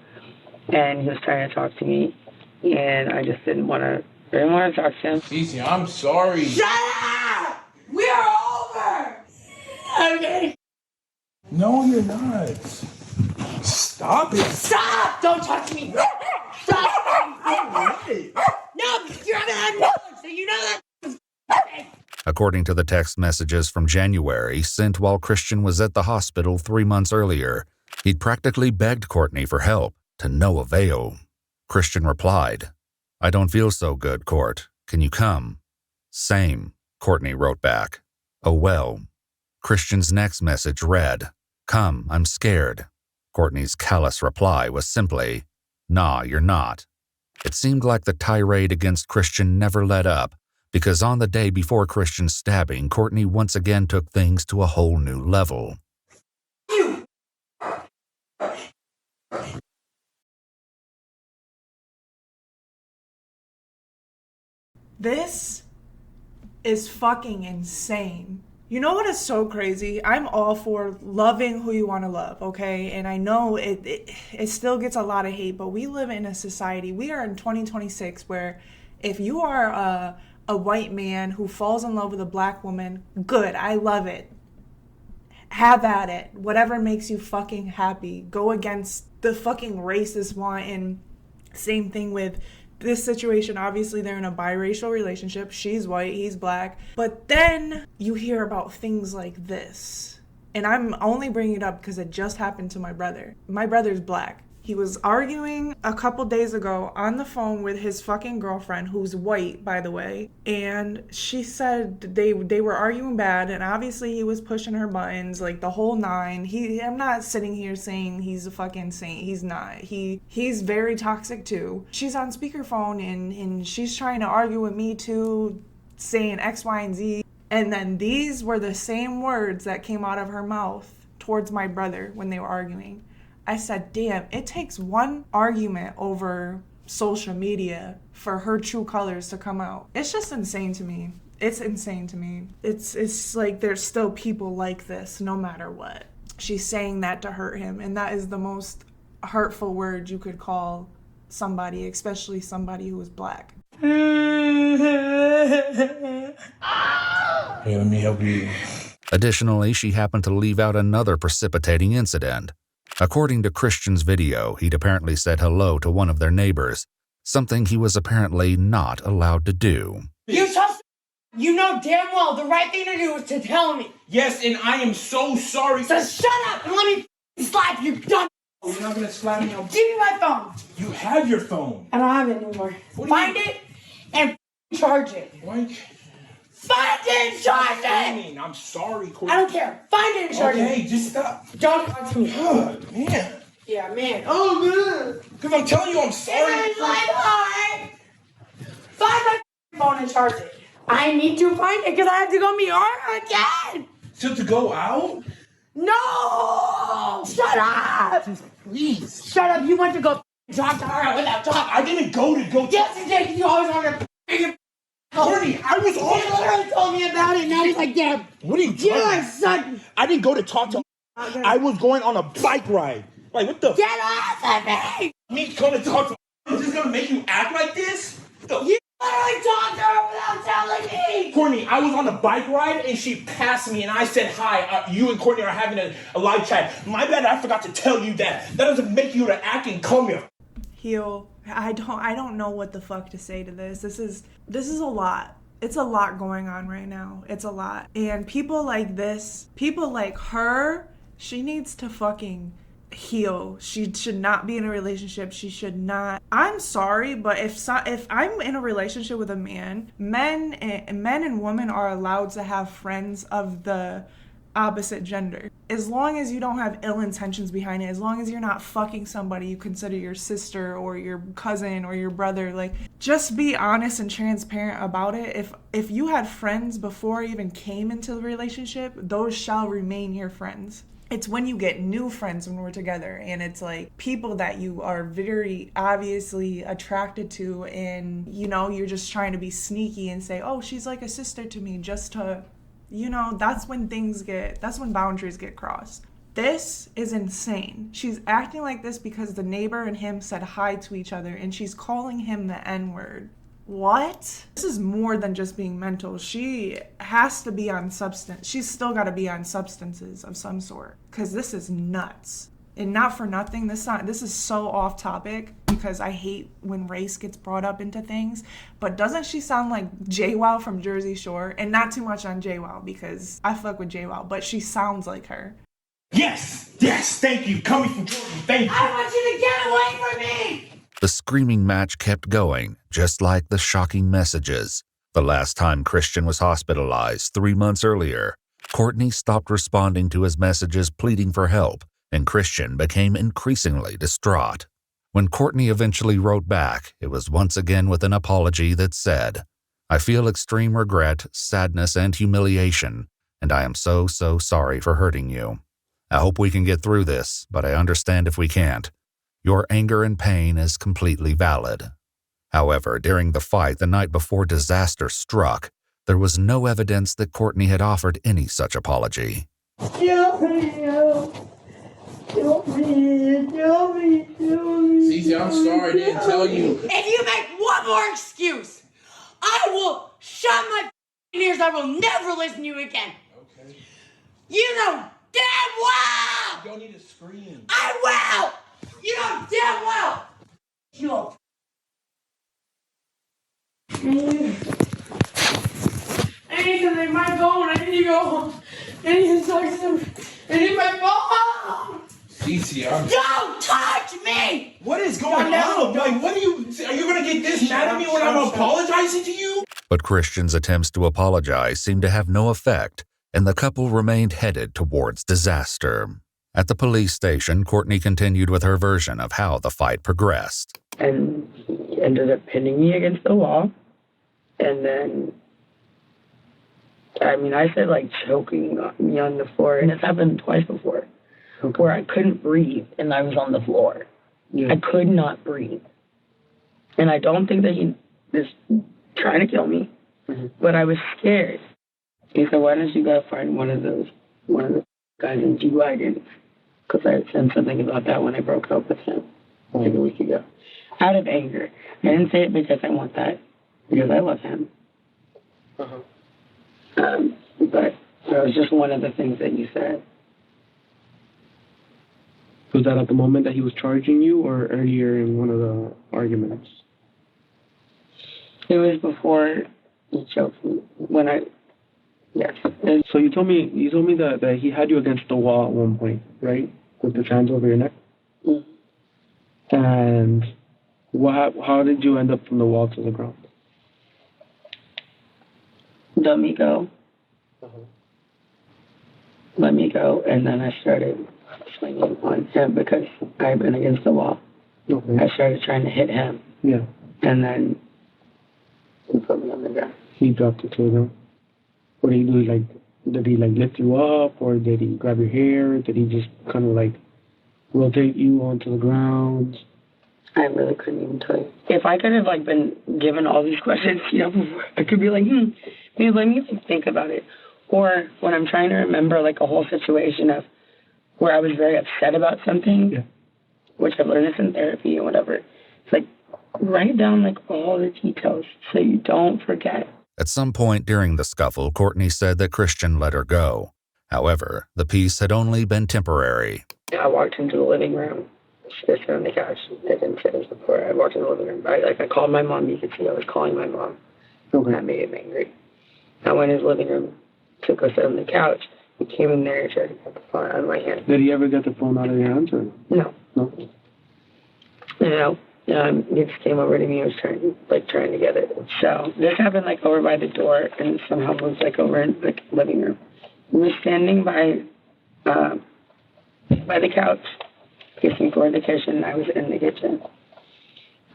S11: blah. And he was trying to talk to me, and I just didn't want to talk to him.
S19: Easy, I'm sorry.
S8: Shut up! We're over! Okay.
S19: No, you're not. Stop it.
S8: Stop! Don't touch me! Stop! No, because you're having had knowledge, so you know that.
S2: According to the text messages from January sent while Christian was at the hospital 3 months earlier, he'd practically begged Courtney for help, to no avail. Christian replied, I don't feel so good, Court. Can you come? Same, Courtney wrote back. Oh well. Christian's next message read, Come, I'm scared. Courtney's callous reply was simply, Nah, you're not. It seemed like the tirade against Christian never let up, because on the day before Christian's stabbing, Courtney once again took things to a whole new level.
S8: You!
S1: This is fucking insane. You know what is so crazy? I'm all for loving who you want to love, okay? And I know it still gets a lot of hate, but we live in a society, we are in 2026, where if you are a white man who falls in love with a black woman, good, I love it. Have at it. Whatever makes you fucking happy. Go against the fucking racist want. And same thing with this situation. Obviously, they're in a biracial relationship. She's white, he's black. But then you hear about things like this. And I'm only bringing it up because it just happened to my brother. My brother's black. He was arguing a couple days ago on the phone with his fucking girlfriend, who's white, by the way. And she said they were arguing bad, and obviously he was pushing her buttons, like the whole nine. I'm not sitting here saying he's a fucking saint. He's not. He's very toxic too. She's on speakerphone and she's trying to argue with me too, saying X, Y, and Z. And then these were the same words that came out of her mouth towards my brother when they were arguing. I said, damn, it takes one argument over social media for her true colors to come out. It's just insane to me. It's insane to me. It's like there's still people like this no matter what. She's saying that to hurt him, and that is the most hurtful word you could call somebody, especially somebody who is black.
S17: Hey, let me help you.
S2: Additionally, she happened to leave out another precipitating incident. According to Christian's video, he'd apparently said hello to one of their neighbors, something he was apparently not allowed to do.
S11: You trust? You know damn well the right thing to do is to tell me.
S19: Yes, and I am so sorry.
S11: So shut up and let me slap you, dumb.
S19: You're not gonna slap me.
S11: Give me my phone.
S19: You have your phone.
S11: I don't have it anymore. Find it and charge it.
S19: What?
S11: Find it and charge it!
S19: I'm sorry, Courtney.
S11: I don't care. Find it and charge it.
S19: Okay, just stop.
S11: Don't talk to me.
S19: God, man.
S11: Yeah, man. Oh, man.
S19: Because I'm telling you, I'm sorry.
S11: It's my heart. Find my phone and charge it. I need to find it because I have to go meet her again.
S19: So to go out?
S11: No! Shut up!
S19: Please.
S11: Shut up. You went to go talk to her without talking.
S19: I didn't go to go.
S11: Yes, you did. You always want to.
S19: Courtney, I was on.
S11: He literally told me about it, and now he's like, damn.
S19: What are you doing?
S11: Yeah, son.
S19: I didn't go to talk to. I was going on a bike ride. Like, what the?
S11: Get off of me!
S19: Me coming to talk to. Is this gonna make you act like this?
S11: You literally talked to her without telling me!
S19: Courtney, I was on a bike ride and she passed me and I said hi. You and Courtney are having a live chat. My bad, I forgot to tell you that. That doesn't make you to act and come here.
S1: Heel. I don't know what the fuck to say to this. This is a lot. It's a lot going on right now. It's a lot. And people like this, people like her, she needs to fucking heal. She should not be in a relationship. She should not. I'm sorry, but if I'm in a relationship with a man, men and women are allowed to have friends of the opposite gender. As long as you don't have ill intentions behind it, as long as you're not fucking somebody you consider your sister or your cousin or your brother, like, just be honest and transparent about it. If you had friends before you even came into the relationship, those shall remain your friends. It's when you get new friends when we're together and it's like people that you are very obviously attracted to and, you know, you're just trying to be sneaky and say, oh, she's like a sister to me, just to, you know, that's when boundaries get crossed. This is insane. She's acting like this because the neighbor and him said hi to each other and she's calling him the N-word. What? This is more than just being mental. She has to be on substance. She's still got to be on substances of some sort because this is nuts. And not for nothing, this is so off topic because I hate when race gets brought up into things. But doesn't she sound like JWoww from Jersey Shore? And not too much on JWoww because I fuck with JWoww, but she sounds like her.
S19: Yes, thank you. Coming from Jordan, thank you.
S11: I want you to get away from me!
S2: The screaming match kept going, just like the shocking messages. The last time Christian was hospitalized 3 months earlier, Courtney stopped responding to his messages pleading for help, and Christian became increasingly distraught. When Courtney eventually wrote back, it was once again with an apology that said, I feel extreme regret, sadness, and humiliation, and I am so sorry for hurting you. I hope we can get through this, but I understand if we can't. Your anger and pain is completely valid. However, during the fight the night before disaster struck, there was no evidence that Courtney had offered any such apology.
S11: Kill me.
S19: Cece, I'm sorry I didn't tell you.
S11: If you make one more excuse, I will shut my ears. I will never listen to you again.
S19: Okay.
S11: You know damn well.
S19: You don't need to scream.
S11: I will. You know damn well. You. I need to make my phone. I need to go home. I need to talk to them. I need my phone.
S19: Cece, I'm...
S11: Don't touch
S19: What you mean? What is going on? Like, are you gonna get this mad at me when I'm apologizing to you?
S2: But Christian's attempts to apologize seemed to have no effect, and the couple remained headed towards disaster. At the police station, Courtney continued with her version of how the fight progressed.
S11: And he ended up pinning me against the wall. And then, I said like choking me on the floor. And it's happened twice before, where I couldn't breathe and I was on the floor. Yeah. I could not breathe. And I don't think that he was trying to kill me, but I was scared. He said, why don't you go find one of the guys in G-Wagon? Because I had said something about that when I broke up with him like a week ago. Out of anger. I didn't say it because I want that, because I love him. But that was just one of the things that you said.
S10: Was that at the moment that he was charging you or earlier in one of the arguments?
S11: It was before he choked me. Yes.
S10: So you told me that he had you against the wall at one point, right? With his hands over your neck? And how did you end up from the wall to the ground?
S11: Let me go. Let me go. And then I started swinging on him because I had been against the wall. I started trying to hit him.
S10: Yeah.
S11: And then he put me on the ground.
S10: He dropped you to the ground. What did he do? Did he lift you up, or did he grab your hair? Did he just kind of rotate you onto the ground?
S11: I really couldn't even tell you. If I could have been given all these questions, before, I could be like, maybe let me think about it. Or when I'm trying to remember a whole situation of where I was very upset about something, which I've learned this in therapy and whatever. It's write down all the details so you don't forget.
S2: At some point during the scuffle, Courtney said that Christian let her go. However, the peace had only been temporary.
S11: I walked into the living room. She was sitting on the couch. I didn't say this before. I walked in the living room. I called my mom. You could see I was calling my mom.
S10: Okay.
S11: That made him angry. I went in his living room, took us on the couch. He came in there and tried to get the phone out of my hand.
S10: Did he ever get the phone out of your hands? Or?
S11: No.
S10: No.
S11: He just came over to me and was trying to get it. So this happened over by the door and somehow moved over in the living room. He was standing by the couch, kissing toward the kitchen, and I was in the kitchen.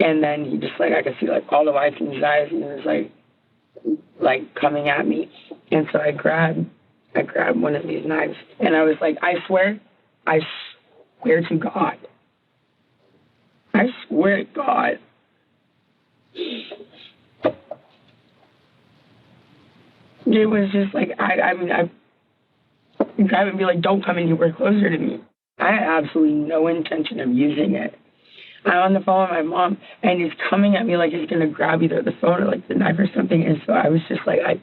S11: And then he just I could see all the whites in his eyes, and he was coming at me. And so I grabbed one of these knives, and I was I swear to God. I swear to God. It was just I grab and be don't come anywhere closer to me. I had absolutely no intention of using it. I'm on the phone with my mom, and he's coming at me he's going to grab either the phone or the knife or something. And so I was just I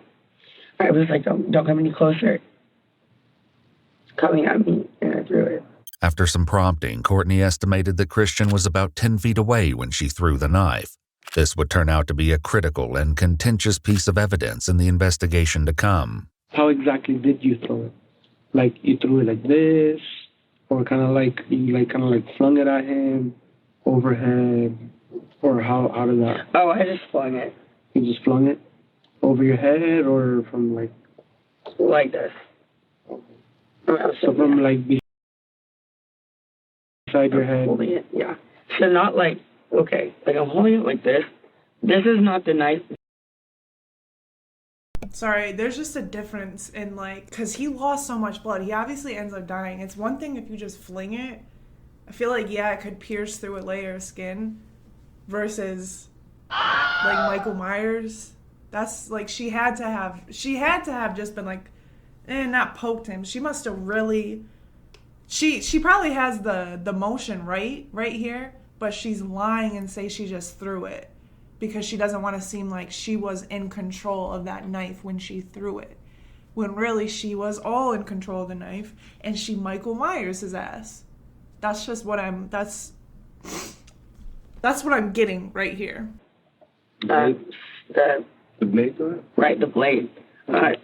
S11: was don't come any closer. Coming at me, and I threw it.
S2: After some prompting, Courtney estimated that Christian was about 10 feet away when she threw the knife. This would turn out to be a critical and contentious piece of evidence in the investigation to come.
S10: How exactly did you throw it? You threw it like this, or kind of you flung it at him, overhead, or how did that?
S11: Oh, I just flung it.
S10: You just flung it over your head, or from like
S11: this.
S10: So from beside your head.
S11: Holding it, yeah. So not okay, I'm holding it like this. This is not the knife.
S1: Sorry, there's just a difference in because he lost so much blood. He obviously ends up dying. It's one thing if you just fling it. I feel it could pierce through a layer of skin versus Michael Myers. That's she had to have just been not poked him. She must have really, she probably has the motion right here, but she's lying and say she just threw it because she doesn't want to seem like she was in control of that knife when she threw it, when really she was all in control of the knife and she Michael Myers his ass. That's just what that's what I'm getting right here.
S11: The
S10: blade,
S11: right? The blade. I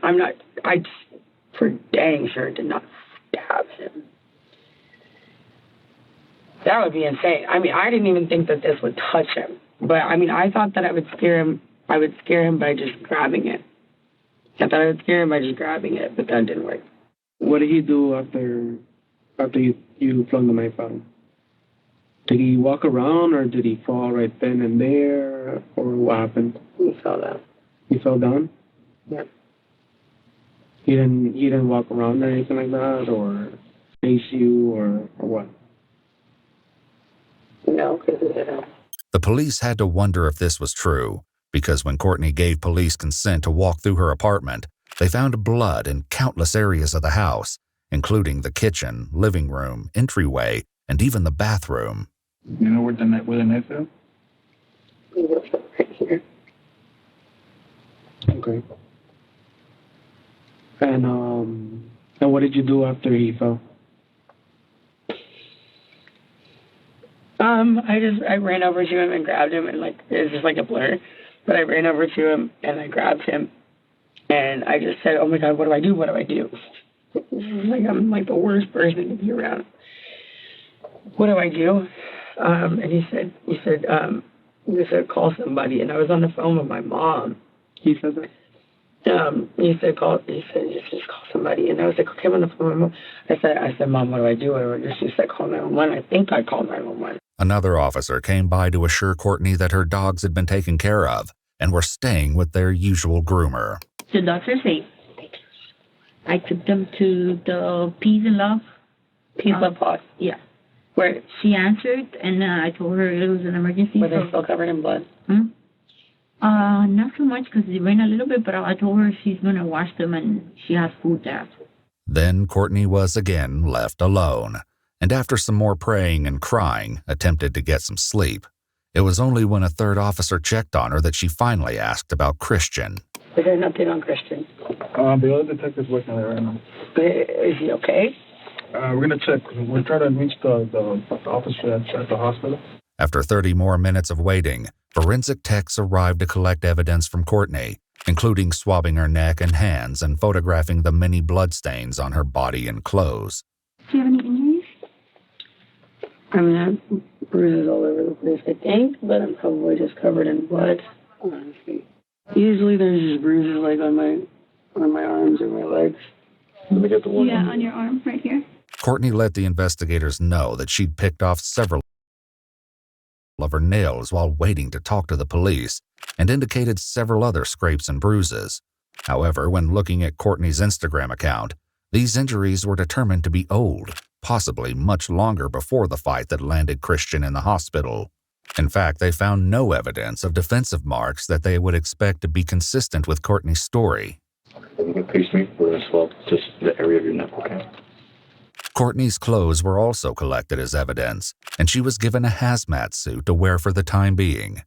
S11: for dang sure did not stab him. That would be insane. I mean, I didn't even think that this would touch him. But, I mean, I thought that I would scare him. I would scare him by just grabbing it. I thought I would scare him by just grabbing it, but that didn't work.
S10: What did he do after you flung the knife at him? Did he walk around, or did he fall right then and there, or what happened?
S11: He fell down.
S10: He fell down?
S11: Yeah.
S10: He didn't walk around or anything like that, or chase you, or what?
S11: No, because it hit him.
S2: The police had to wonder if this was true, because when Courtney gave police consent to walk through her apartment, they found blood in countless areas of the house, including the kitchen, living room, entryway, and even the bathroom.
S10: You know where the knife is?
S11: Right here.
S10: Okay. And what did you do after he fell?
S11: I ran over to him and grabbed him, and it was just like a blur. But I ran over to him and I grabbed him, and I just said, "Oh my God, what do I do? What do I do?" I'm like the worst person to be around. What do I do? And he said, call somebody. And I was on the phone with my mom.
S10: He said that.
S11: He said just call somebody. And I was like, okay, I'm on the phone with my mom. I said, Mom, what do I do? She said, call 911. I think I called 911.
S2: Another officer came by to assure Courtney that her dogs had been taken care of and were staying with their usual groomer.
S20: The dogs are safe. I took them to the Peace and Love.
S11: Peace Love Pod?
S20: Yeah. Where she answered, and I told her it was an emergency.
S11: Were they still covered in blood?
S20: Not so much because it rained a little bit, but I told her she's going to wash them and she has food there.
S2: Then Courtney was again left alone, and after some more praying and crying, attempted to get some sleep. It was only when a third officer checked on her that she finally asked about Christian.
S11: Is there an update on Christian?
S10: The other detective's working on it right now.
S11: Is he okay?
S10: We're going to check. We're trying to reach the officer at the hospital.
S2: After 30 more minutes of waiting, forensic techs arrived to collect evidence from Courtney, including swabbing her neck and hands and photographing the many bloodstains on her body and clothes.
S20: Do you have any injuries?
S11: I mean, I have bruises all over the place, I think, but I'm probably just covered in blood, honestly. Usually there's just bruises on my arms or my legs. Let me get the one.
S20: Yeah, on your arm right here.
S2: Courtney let the investigators know that she'd picked off several of her nails while waiting to talk to the police, and indicated several other scrapes and bruises. However, when looking at Courtney's Instagram account, these injuries were determined to be old, possibly much longer before the fight that landed Christian in the hospital. In fact, they found no evidence of defensive marks that they would expect to be consistent with Courtney's story.
S10: Just the area of your neck, okay?
S2: Courtney's clothes were also collected as evidence, and she was given a hazmat suit to wear for the time being.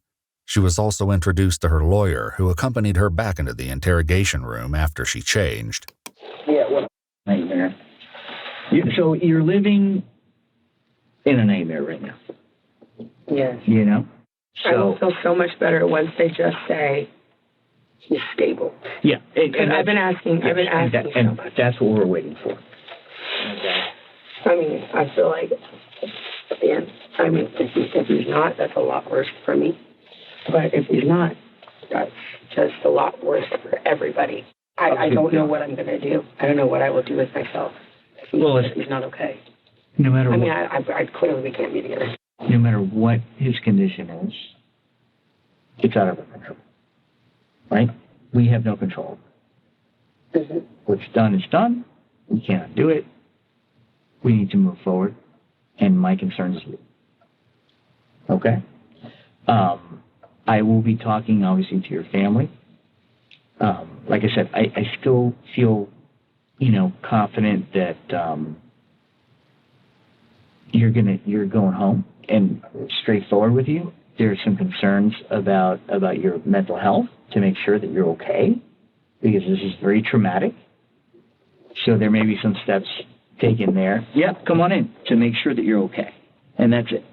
S2: She was also introduced to her lawyer, who accompanied her back into the interrogation room after she changed.
S21: Yeah, what a nightmare. So you're living in a nightmare right now.
S11: Yes.
S21: You know?
S11: I will feel so much better once they just say he's stable.
S21: Yeah.
S11: I've been asking.
S21: And that's what we're waiting for. Okay.
S11: I mean, I feel like, again, if he's not, that's a lot worse for me. But if he's not, that's just a lot worse for everybody. I don't know what I'm going to do. I don't know what I will do with myself if he's not okay.
S21: No matter what.
S11: I clearly can't be together.
S21: No matter what his condition is, it's out of our control. Right? We have no control.
S11: Mm-hmm.
S21: What's done is done. We cannot do it. We need to move forward. And my concern is you. Okay? I will be talking, obviously, to your family. Like I said, I still feel, confident that you're going home. And straightforward with you, there are some concerns about your mental health to make sure that you're okay, because this is very traumatic. So there may be some steps taken there. Yep, come on in to make sure that you're okay. And that's it.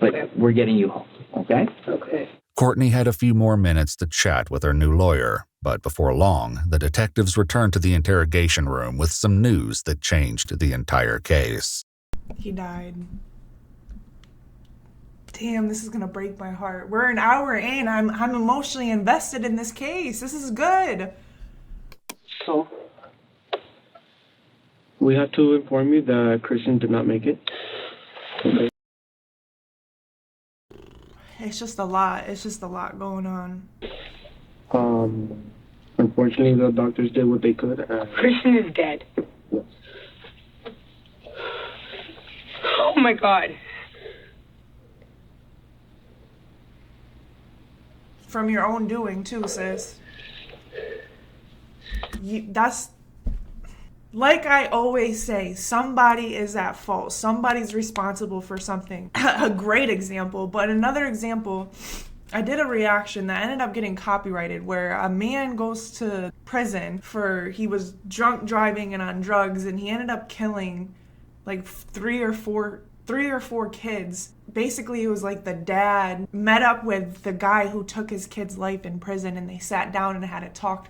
S21: But we're getting you home, okay?
S11: Okay.
S2: Courtney had a few more minutes to chat with her new lawyer, but before long, the detectives returned to the interrogation room with some news that changed the entire case.
S1: He died. damn, this is gonna break my heart. We're an hour in. I'm emotionally invested in this case. This is good.
S10: So, we have to inform you that Christian did not make it. Okay.
S1: It's just a lot. It's just a lot going on.
S10: Unfortunately, the doctors did what they could.
S11: Christian is dead.
S10: Yes.
S11: Oh my God.
S1: From your own doing too, sis. That's like I always say, somebody is at fault. Somebody's responsible for something. A great example, but another example, I did a reaction that ended up getting copyrighted where a man goes to prison for he was drunk driving and on drugs, and he ended up killing like three or four kids. Basically, it was like the dad met up with the guy who took his kid's life in prison, and they sat down and had a talk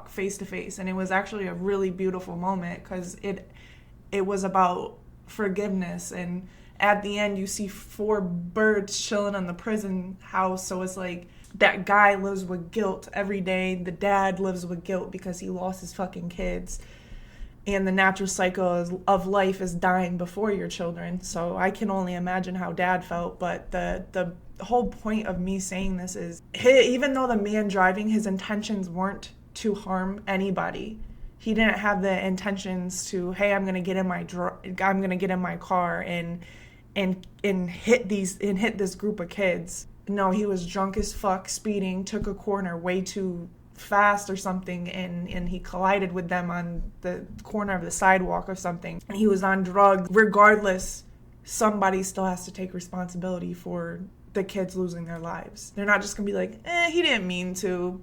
S1: face to face, and it was actually a really beautiful moment because it was about forgiveness, and at the end you see 4 birds chilling on the prison house. So it's like that guy lives with guilt every day. The dad lives with guilt because he lost his fucking kids, and the natural cycle of life is dying before your children. So I can only imagine how dad felt. But the whole point of me saying this is, even though the man driving, his intentions weren't to harm anybody. He didn't have the intentions to, hey, I'm gonna get in my car and hit this group of kids. No, he was drunk as fuck, speeding, took a corner way too fast or something, and he collided with them on the corner of the sidewalk or something. And he was on drugs. Regardless, somebody still has to take responsibility for the kids losing their lives. They're not just gonna be like, he didn't mean to,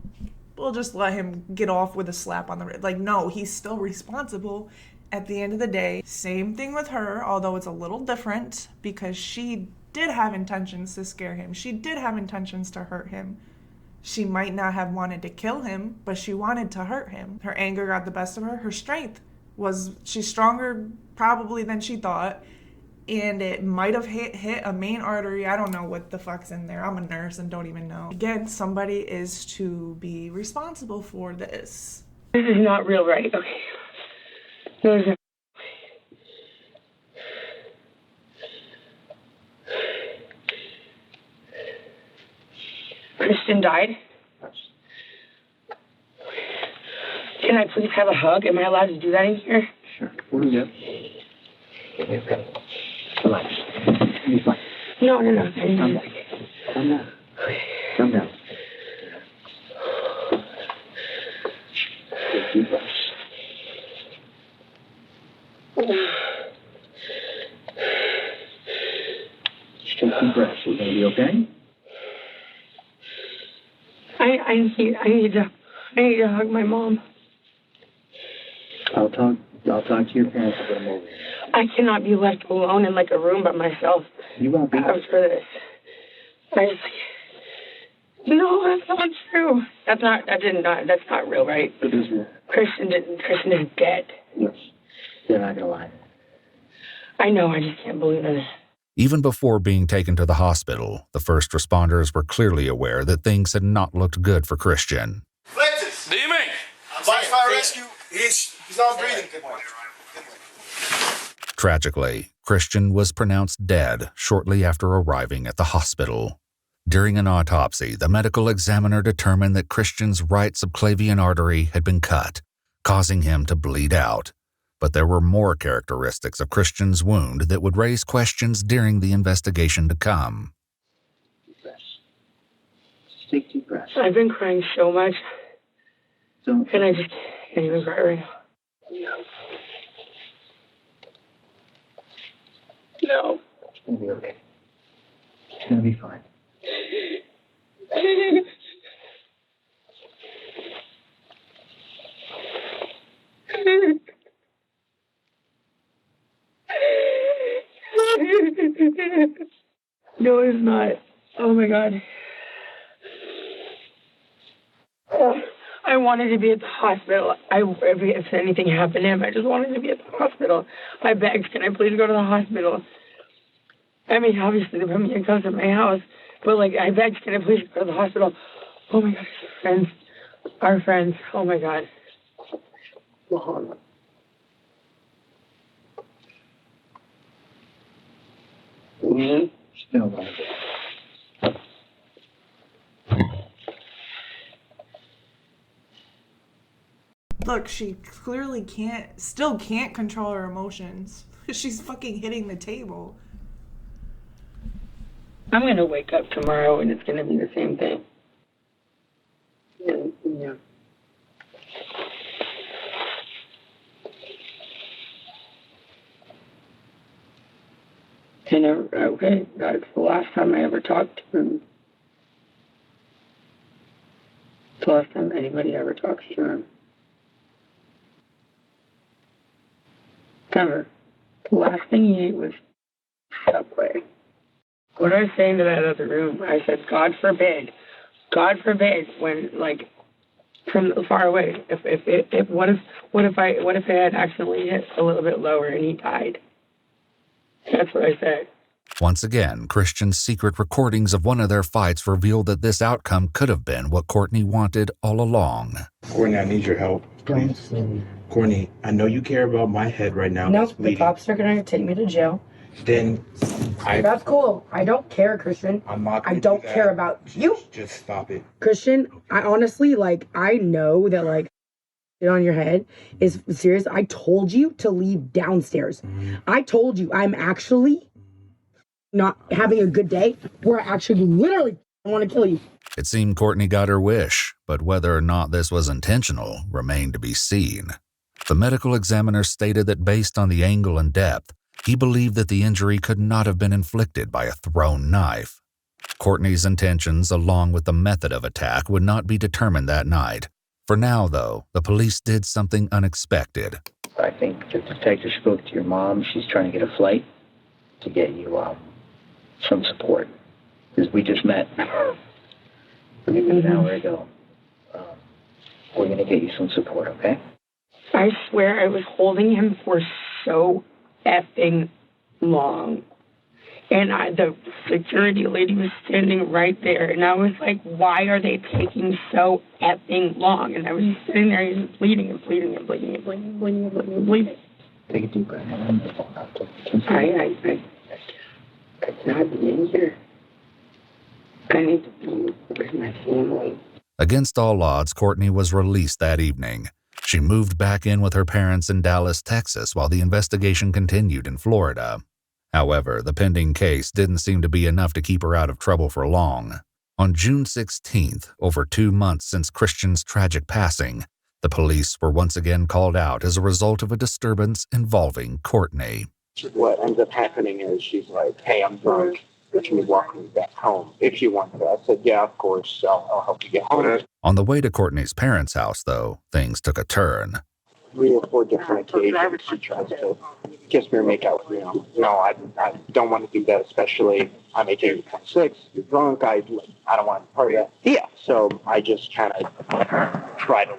S1: we'll just let him get off with a slap on the wrist. Like, no, he's still responsible at the end of the day. Same thing with her, although it's a little different because she did have intentions to scare him. She did have intentions to hurt him. She might not have wanted to kill him, but she wanted to hurt him. Her anger got the best of her. Her strength she's stronger probably than she thought. And it might have hit a main artery. I don't know what the fuck's in there. I'm a nurse and don't even know. Again, somebody is to be responsible for this.
S11: This is not real, right? Okay. No, this is... Kristen died? Can I please have a hug? Am I allowed to do that in here?
S10: Sure. Yeah. Relax. You're fine.
S11: No.
S10: Calm down. Calm down. Take deep breaths. Just take deep breaths. We're gonna be okay.
S11: I need to hug my mom.
S10: I'll talk to your parents about them over.
S11: I cannot be left alone in like a room by myself.
S10: You won't be.
S11: After this. No, that's not true. That's not real, right?
S10: It is real.
S11: Christian is dead.
S10: Yes. You're not gonna lie.
S11: I know, I just can't believe it.
S2: Even before being taken to the hospital, the first responders were clearly aware that things had not looked good for Christian.
S6: Francis!
S7: Dime.
S6: Fire rescue. He's not breathing.
S2: Tragically, Christian was pronounced dead shortly after arriving at the hospital. During an autopsy, the medical examiner determined that Christian's right subclavian artery had been cut, causing him to bleed out. But there were more characteristics of Christian's wound that would raise questions during the investigation to come.
S10: Deep breaths. Just take deep breaths.
S11: I've been crying so much.
S10: Don't.
S11: And I just can't even cry right now. No.
S10: It's gonna be okay. It's gonna be fine.
S11: No, it's not. Oh my God. I wanted to be at the hospital. If anything happened to him, I just wanted to be at the hospital. I begged, can I please go to the hospital? I mean, obviously, they put me in cuffs at my house, but, like, I begged, can I please go to the hospital? Oh, my God, our friends, oh, my God.
S21: Still like it.
S1: Look, she clearly still can't control her emotions. She's fucking hitting the table.
S11: I'm going to wake up tomorrow and it's going to be the same thing. Yeah. And okay, that's the last time I ever talked to him. It's the last time anybody ever talks to him. Ever. The last thing he ate was Subway. What I was saying to that other room, I said, God forbid, when, like, from far away, what if I had accidentally hit a little bit lower and he died? That's what I said.
S2: Once again, Christian's secret recordings of one of their fights revealed that this outcome could have been what Courtney wanted all along.
S17: Courtney, I need your help, please. Courtney, I know you care about my head right now.
S16: Nope, the cops are going to take me to jail.
S17: Then
S16: That's cool. I don't care, Christian.
S17: I'm not
S16: I don't care about you.
S17: Just stop it.
S16: Christian, I honestly, like, I know that, like, it on your head is serious. I told you to leave downstairs. I told you I'm actually not having a good day. Where I actually literally want to kill you.
S2: It seemed Courtney got her wish, but whether or not this was intentional remained to be seen. The medical examiner stated that based on the angle and depth, he believed that the injury could not have been inflicted by a thrown knife. Courtney's intentions, along with the method of attack, would not be determined that night. For now, though, the police did something unexpected.
S21: I think the detective spoke to your mom. She's trying to get a flight to get you some support. Because we just met an hour ago. We're going to get you some support, okay?
S11: I swear I was holding him for so effing long. And the security lady was standing right there. And I was like, why are they taking so effing long? And I was just sitting there, he's bleeding and bleeding and bleeding and bleeding and bleeding and bleeding and bleeding.
S21: Take a deep breath.
S11: I cannot be in here. I need to be with my family.
S2: Against all odds, Courtney was released that evening. She moved back in with her parents in Dallas, Texas, while the investigation continued in Florida. However, the pending case didn't seem to be enough to keep her out of trouble for long. On June 16th, over 2 months since Christian's tragic passing, the police were once again called out as a result of a disturbance involving Courtney.
S4: What ends up happening is she's like, hey, I'm drunk. Can you walk me back home if you want to? I said, yeah, of course. I'll help you get home.
S2: On the way to Courtney's parents' house, though, things took a turn.
S4: 3 or 4 different occasions she tries to kiss me or make out with me. No, I don't want to do that, especially I'm 18, 26, you're drunk, I don't want to part of that. Yeah, so I just kind of try to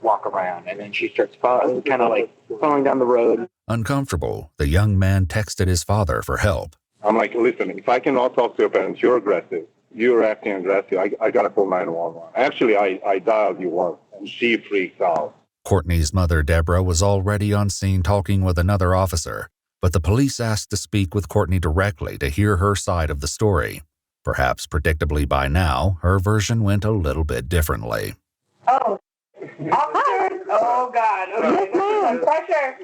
S4: walk around, and then she starts kind of like following down the road.
S2: Uncomfortable, the young man texted his father for help.
S22: I'm like, listen, if I cannot talk to your parents, you're aggressive. You're acting aggressive. I got to call 911. Actually, I dialed you once, and she freaked out.
S2: Courtney's mother, Deborah, was already on scene talking with another officer, but the police asked to speak with Courtney directly to hear her side of the story. Perhaps predictably by now, her version went a little bit differently.
S23: Oh. Oh, God. Okay. Yes, ma'am. Pressure.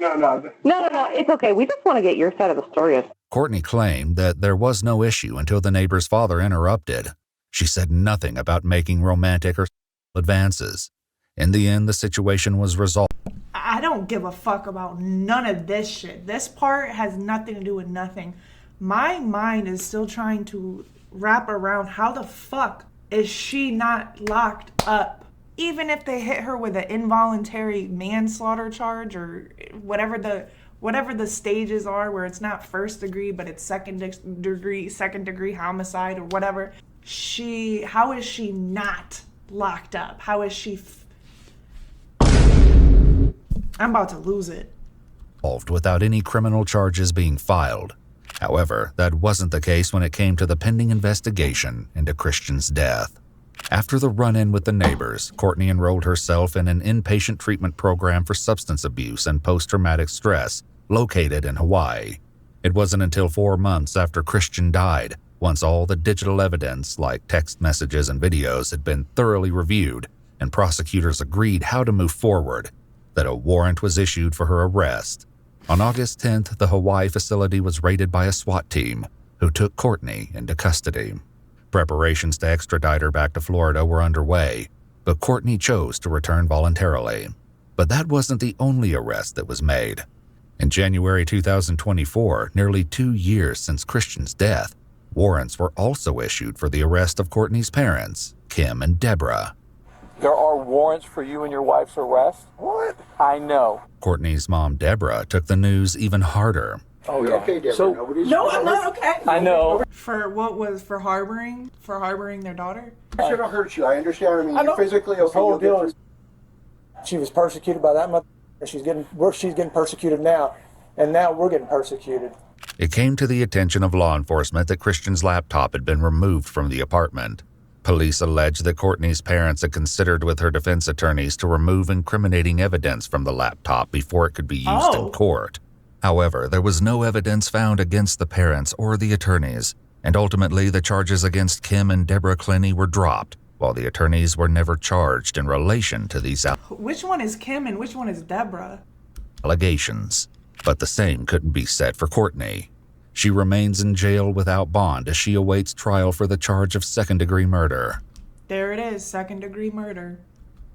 S23: No. It's okay. We just want to get your side of the story.
S2: Courtney claimed that there was no issue until the neighbor's father interrupted. She said nothing about making romantic or advances. In the end, the situation was resolved.
S1: I don't give a fuck about none of this shit. This part has nothing to do with nothing. My mind is still trying to wrap around how the fuck is she not locked up? Even if they hit her with an involuntary manslaughter charge or whatever the stages are where it's not first degree but it's second degree homicide or whatever, how is she not locked up? How is she I'm about to lose it.
S2: Without any criminal charges being filed. However, that wasn't the case when it came to the pending investigation into Christian's death. After the run-in with the neighbors, Courtney enrolled herself in an inpatient treatment program for substance abuse and post-traumatic stress located in Hawaii. It wasn't until 4 months after Christian died, once all the digital evidence like text messages and videos had been thoroughly reviewed and prosecutors agreed how to move forward, that a warrant was issued for her arrest. On August 10th, the Hawaii facility was raided by a SWAT team who took Courtney into custody. Preparations to extradite her back to Florida were underway, but Courtney chose to return voluntarily. But that wasn't the only arrest that was made. In January 2024, nearly 2 years since Christian's death, warrants were also issued for the arrest of Courtney's parents, Kim and Deborah.
S3: There are warrants for you and your wife's arrest? What? I know.
S2: Courtney's mom, Deborah, took the news even harder.
S3: Oh, yeah.
S5: Okay, Deborah.
S3: So,
S5: No, I'm not okay.
S3: I know.
S1: For what was for harboring? For harboring their daughter?
S5: I should have hurt you. I understand. I mean,
S3: I know.
S5: you're physically okay.
S3: This whole
S5: You'll
S3: deal
S5: get
S3: is, she was persecuted by that mother, and she's getting persecuted now, and now we're getting persecuted.
S2: It came to the attention of law enforcement that Christian's laptop had been removed from the apartment. Police alleged that Courtney's parents had considered with her defense attorneys to remove incriminating evidence from the laptop before it could be used in court. However, there was no evidence found against the parents or the attorneys, and ultimately the charges against Kim and Deborah Clenny were dropped, while the attorneys were never charged in relation to these
S1: Which one is Kim and which one is Deborah?
S2: allegations. But the same couldn't be said for Courtney. She remains in jail without bond as she awaits trial for the charge of second-degree murder.
S1: There it is, second-degree murder.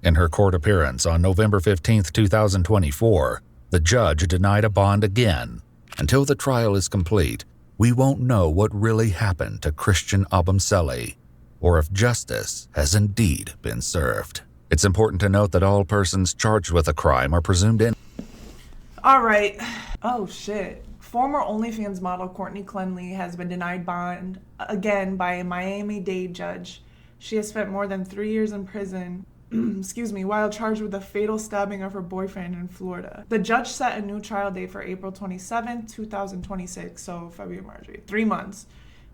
S2: In her court appearance on November 15, 2024, the judge denied a bond again. Until the trial is complete, we won't know what really happened to Christian Abumseli, or if justice has indeed been served. It's important to note that all persons charged with a crime are presumed innocent.
S1: All right. Oh, shit. Former OnlyFans model Courtney Clenley has been denied bond again by a Miami-Dade judge. She has spent more than 3 years in prison, while charged with the fatal stabbing of her boyfriend in Florida. The judge set a new trial date for April 27, 2026, so February, March, 3 months.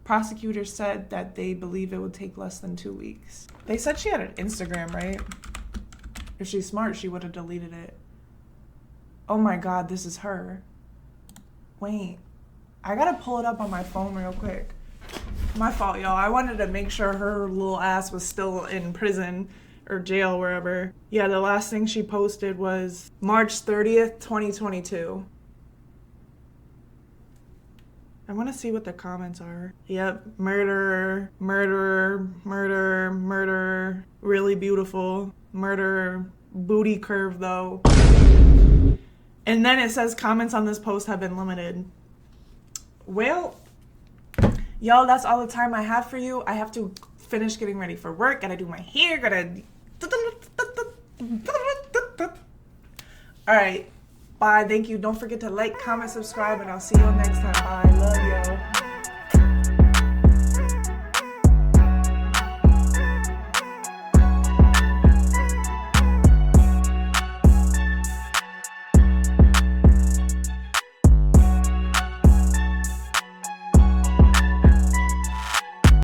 S1: Prosecutors said that they believe it would take less than 2 weeks. They said she had an Instagram, right? If she's smart, she would have deleted it. Oh my God, this is her. Wait, I gotta pull it up on my phone real quick. My fault, y'all. I wanted to make sure her little ass was still in prison or jail, wherever. Yeah, the last thing she posted was March 30th, 2022. I want to see what the comments are. Yep, murderer, murderer, murderer, murderer, really beautiful, murderer, booty curve though. And then it says comments on this post have been limited. Well, y'all, that's all the time I have for you. I have to finish getting ready for work. Gotta do my hair. Gotta... All right. Bye. Thank you. Don't forget to like, comment, subscribe, and I'll see you all next time. Bye. Love you.